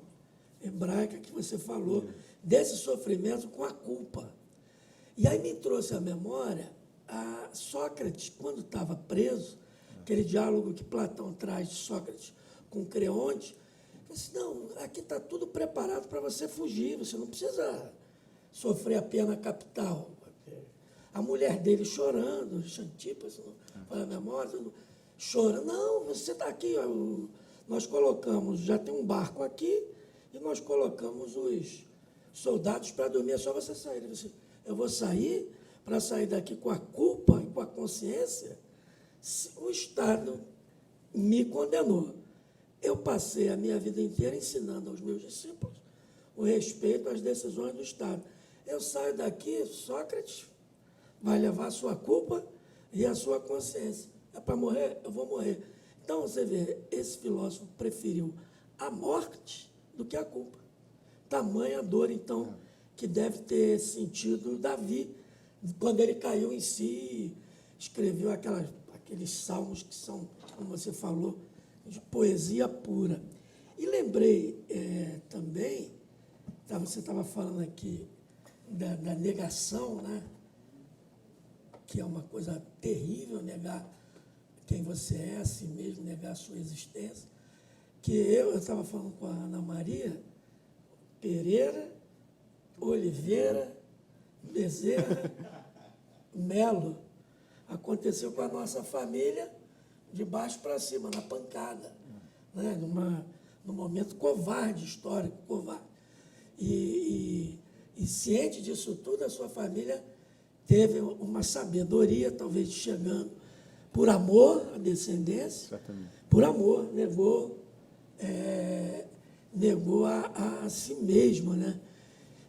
A: hebraica que você falou, desse sofrimento com a culpa. E aí me trouxe à memória a Sócrates, quando estava preso, aquele diálogo que Platão traz de Sócrates com Creonte, falei assim, não, aqui está tudo preparado para você fugir, você não precisa sofrer a pena capital. A mulher dele chorando, Xantipa, se não fala a memória, chora. Não, você está aqui, ó, nós colocamos, já tem um barco aqui, e nós colocamos os soldados para dormir, é só você sair. Ele disse, eu vou sair, para sair daqui com a culpa e com a consciência, o Estado me condenou. Eu passei a minha vida inteira ensinando aos meus discípulos o respeito às decisões do Estado. Eu saio daqui, Sócrates vai levar a sua culpa e a sua consciência. É para morrer? Eu vou morrer. Então, você vê, esse filósofo preferiu a morte do que a culpa. Tamanha dor, então, que deve ter sentido Davi, quando ele caiu em si, escreveu aqueles salmos que são, como você falou, de poesia pura. E lembrei também, você estava falando aqui da negação, né? Que é uma coisa terrível, negar quem você é, a si mesmo, negar a sua existência. Que eu estava falando com a Ana Maria Pereira, Oliveira, Bezerra, Melo. Aconteceu com a nossa família de baixo para cima, na pancada, né? Num momento covarde, histórico, covarde. E ciente disso tudo, a sua família teve uma sabedoria, talvez chegando por amor à descendência,
C: Certamente.
A: por amor, negou a si mesmo, né?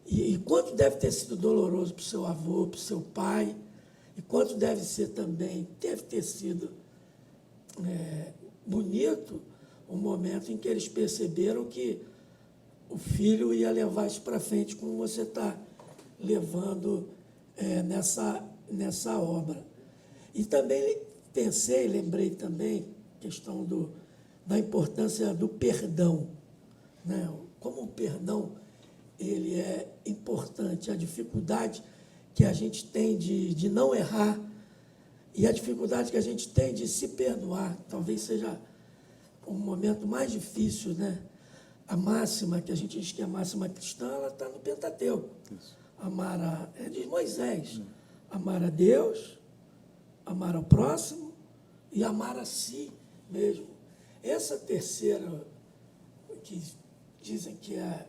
A: E quanto deve ter sido doloroso para o seu avô, para o seu pai, e quanto deve ter sido bonito o momento em que eles perceberam que o filho ia levar isso para frente, como você está levando nessa obra. E também lembrei também, questão da importância do perdão, né? Como o perdão ele é importante, a dificuldade que a gente tem de não errar e a dificuldade que a gente tem de se perdoar, talvez seja o momento mais difícil, né? A máxima, que a gente diz que é a máxima cristã, ela está no Pentateuco. Isso. É de Moisés. Amar a Deus, amar ao próximo e amar a si mesmo. Essa terceira, que dizem que é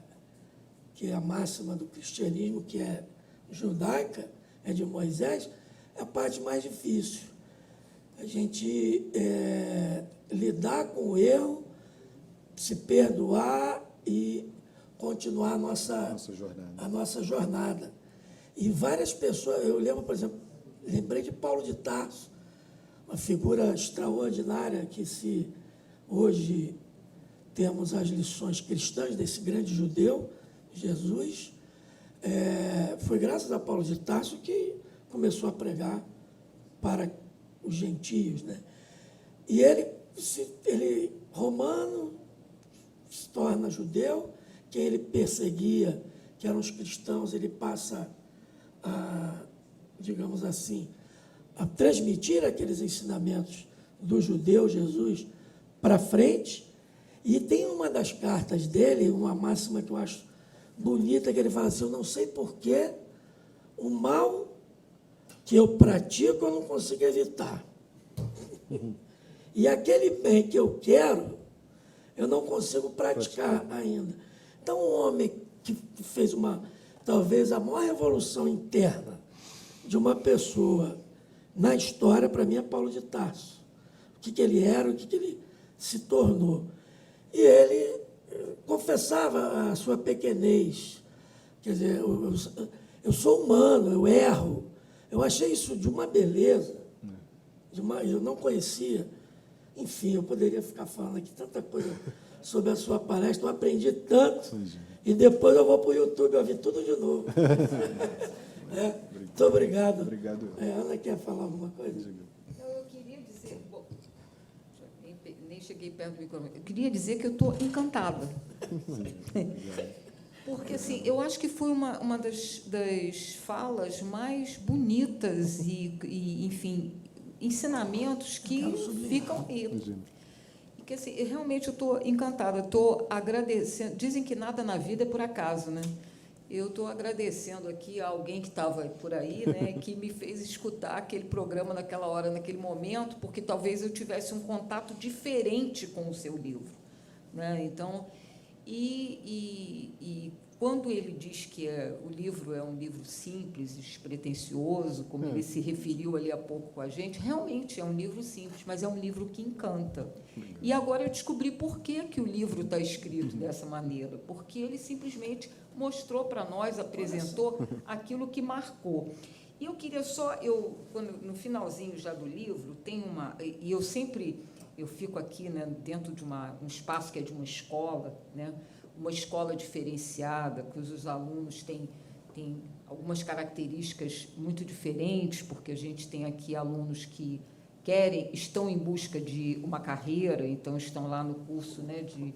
A: a máxima do cristianismo, que é judaica, é de Moisés, é a parte mais difícil. A gente lidar com o erro, se perdoar e continuar a nossa jornada. E várias pessoas, eu lembro, por exemplo, lembrei de Paulo de Tarso, uma figura extraordinária que se hoje temos as lições cristãs desse grande judeu, Jesus, foi graças a Paulo de Tarso que começou a pregar para os gentios, né? E ele romano, se torna judeu, quem ele perseguia, que eram os cristãos, ele passa a, digamos assim, a transmitir aqueles ensinamentos do judeu Jesus para frente. E tem uma das cartas dele, uma máxima que eu acho bonita, que ele fala assim, eu não sei porquê o mal que eu pratico eu não consigo evitar. E aquele bem que eu quero, eu não consigo praticar ainda. Então, um homem que fez talvez a maior revolução interna de uma pessoa na história, para mim, é Paulo de Tarso. O que ele era, o que ele se tornou. E ele confessava a sua pequenez. Quer dizer, eu sou humano, eu erro. Eu achei isso de uma beleza. Eu não conhecia. Enfim, eu poderia ficar falando aqui tanta coisa sobre a sua palestra, eu aprendi tanto, e depois eu vou para o YouTube ouvir tudo de novo. Muito obrigado.
C: Obrigado.
A: Ana quer falar alguma coisa?
B: Eu queria dizer, nem cheguei perto do microfone, eu queria dizer que eu estou encantada. Porque, assim, eu acho que foi uma das falas mais bonitas e, enfim, ensinamentos que ficam... Porque, assim, realmente eu estou encantada, estou agradecendo. Dizem que nada na vida é por acaso, né? Eu estou agradecendo aqui a alguém que estava por aí, né, que me fez escutar aquele programa naquela hora, naquele momento, porque talvez eu tivesse um contato diferente com o seu livro, né? Então, e quando ele diz que o livro é um livro simples, despretensioso, como ele se referiu ali há pouco com a gente, realmente é um livro simples, mas é um livro que encanta. E agora eu descobri por que o livro está escrito dessa maneira, porque ele simplesmente mostrou para nós, apresentou aquilo que marcou. E eu queria só, no finalzinho já do livro, tem uma... E eu fico aqui, né, dentro de um espaço que é de uma escola, né, uma escola diferenciada, cujos alunos têm algumas características muito diferentes, porque a gente tem aqui alunos que estão em busca de uma carreira, então estão lá no curso, né, que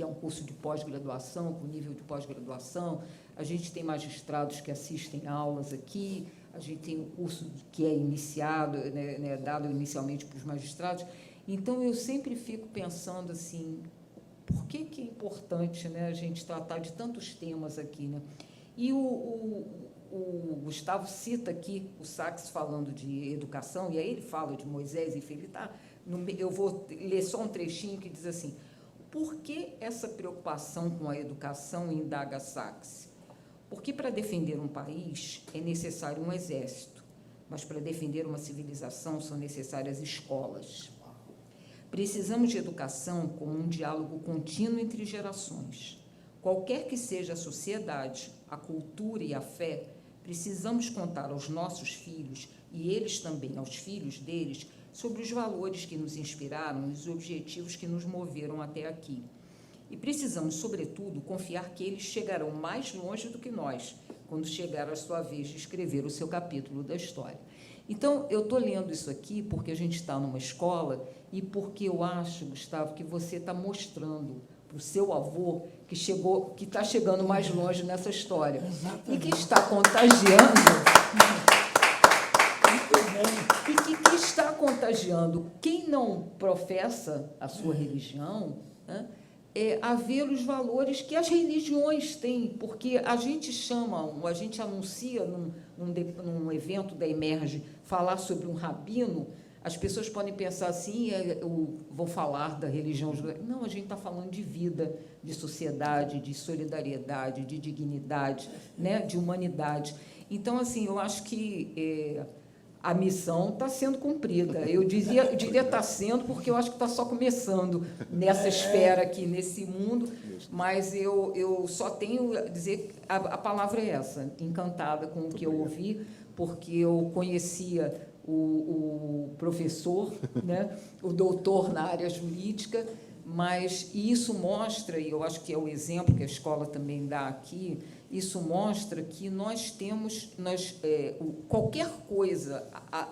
B: é um curso de pós-graduação, com nível de pós-graduação. A gente tem magistrados que assistem aulas aqui, a gente tem um curso que é iniciado, né, dado inicialmente para os magistrados. Então, eu sempre fico pensando assim, por que é importante, né, a gente tratar de tantos temas aqui, né? E o Gustavo cita aqui o Sachs falando de educação, e aí ele fala de Moisés e Felipe. Eu vou ler só um trechinho que diz assim: por que essa preocupação com a educação, indaga Sachs? Porque para defender um país é necessário um exército, mas para defender uma civilização são necessárias escolas. Precisamos de educação como um diálogo contínuo entre gerações. Qualquer que seja a sociedade, a cultura e a fé, precisamos contar aos nossos filhos, e eles também aos filhos deles, sobre os valores que nos inspiraram e os objetivos que nos moveram até aqui. E precisamos, sobretudo, confiar que eles chegarão mais longe do que nós, quando chegar a sua vez de escrever o seu capítulo da história. Então, eu estou lendo isso aqui porque a gente está numa escola e porque eu acho, Gustavo, que você está mostrando para o seu avô que está chegando mais longe nessa história. Exatamente. E que está contagiando... que está contagiando quem não professa a sua religião, né, a ver os valores que as religiões têm, porque a gente anuncia num evento da Emerge falar sobre um rabino, as pessoas podem pensar assim, vou falar da religião judaica. Não, a gente está falando de vida, de sociedade, de solidariedade, de dignidade, né, de humanidade. Então, assim, eu acho que a missão está sendo cumprida. Eu diria está sendo, porque eu acho que está só começando nessa esfera aqui, nesse mundo, mas eu só tenho a dizer, a palavra é essa, encantada com o que eu ouvi, porque eu conhecia o professor, né, o doutor na área jurídica, mas isso mostra, e eu acho que é o exemplo que a escola também dá aqui, isso mostra que nós temos, qualquer coisa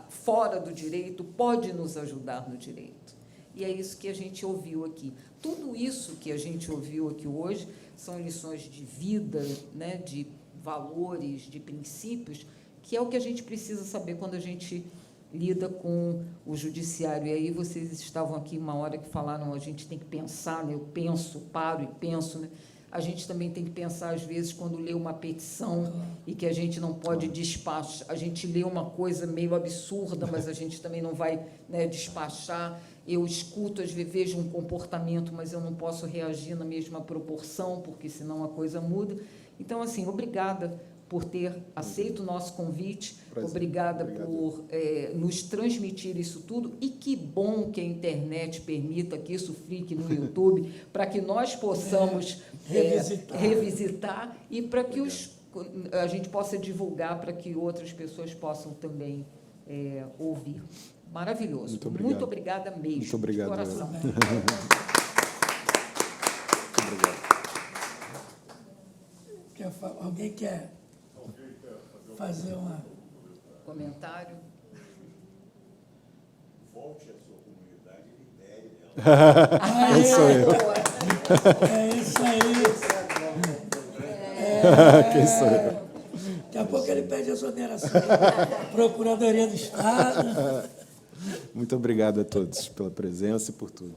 B: fora do direito pode nos ajudar no direito. E é isso que a gente ouviu aqui. Tudo isso que a gente ouviu aqui hoje são lições de vida, né, de valores, de princípios, que é o que a gente precisa saber quando a gente lida com o judiciário. E aí vocês estavam aqui uma hora que falaram, a gente tem que pensar, né? Eu penso, paro e penso, né? A gente também tem que pensar, às vezes, quando lê uma petição e que a gente não pode despachar, a gente lê uma coisa meio absurda, mas a gente também não vai, né, despachar. Eu escuto, às vezes, vejo um comportamento, mas eu não posso reagir na mesma proporção, porque senão a coisa muda. Então, assim, obrigada por ter aceito o nosso convite, obrigada por nos transmitir isso tudo, e que bom que a internet permita que isso fique no YouTube, para que nós possamos revisitar e para que a gente possa divulgar, para que outras pessoas possam também ouvir. Maravilhoso. Muito obrigada mesmo,
C: muito obrigado,
B: de coração.
C: Muito obrigado.
A: Alguém quer fazer um
B: comentário?
D: Volte à sua comunidade e lidere ela.
C: Isso aí.
A: É isso aí.
C: Quem sou eu?
A: Daqui a pouco ele pede exoneração. Procuradoria do Estado.
C: Muito obrigado a todos pela presença e por tudo.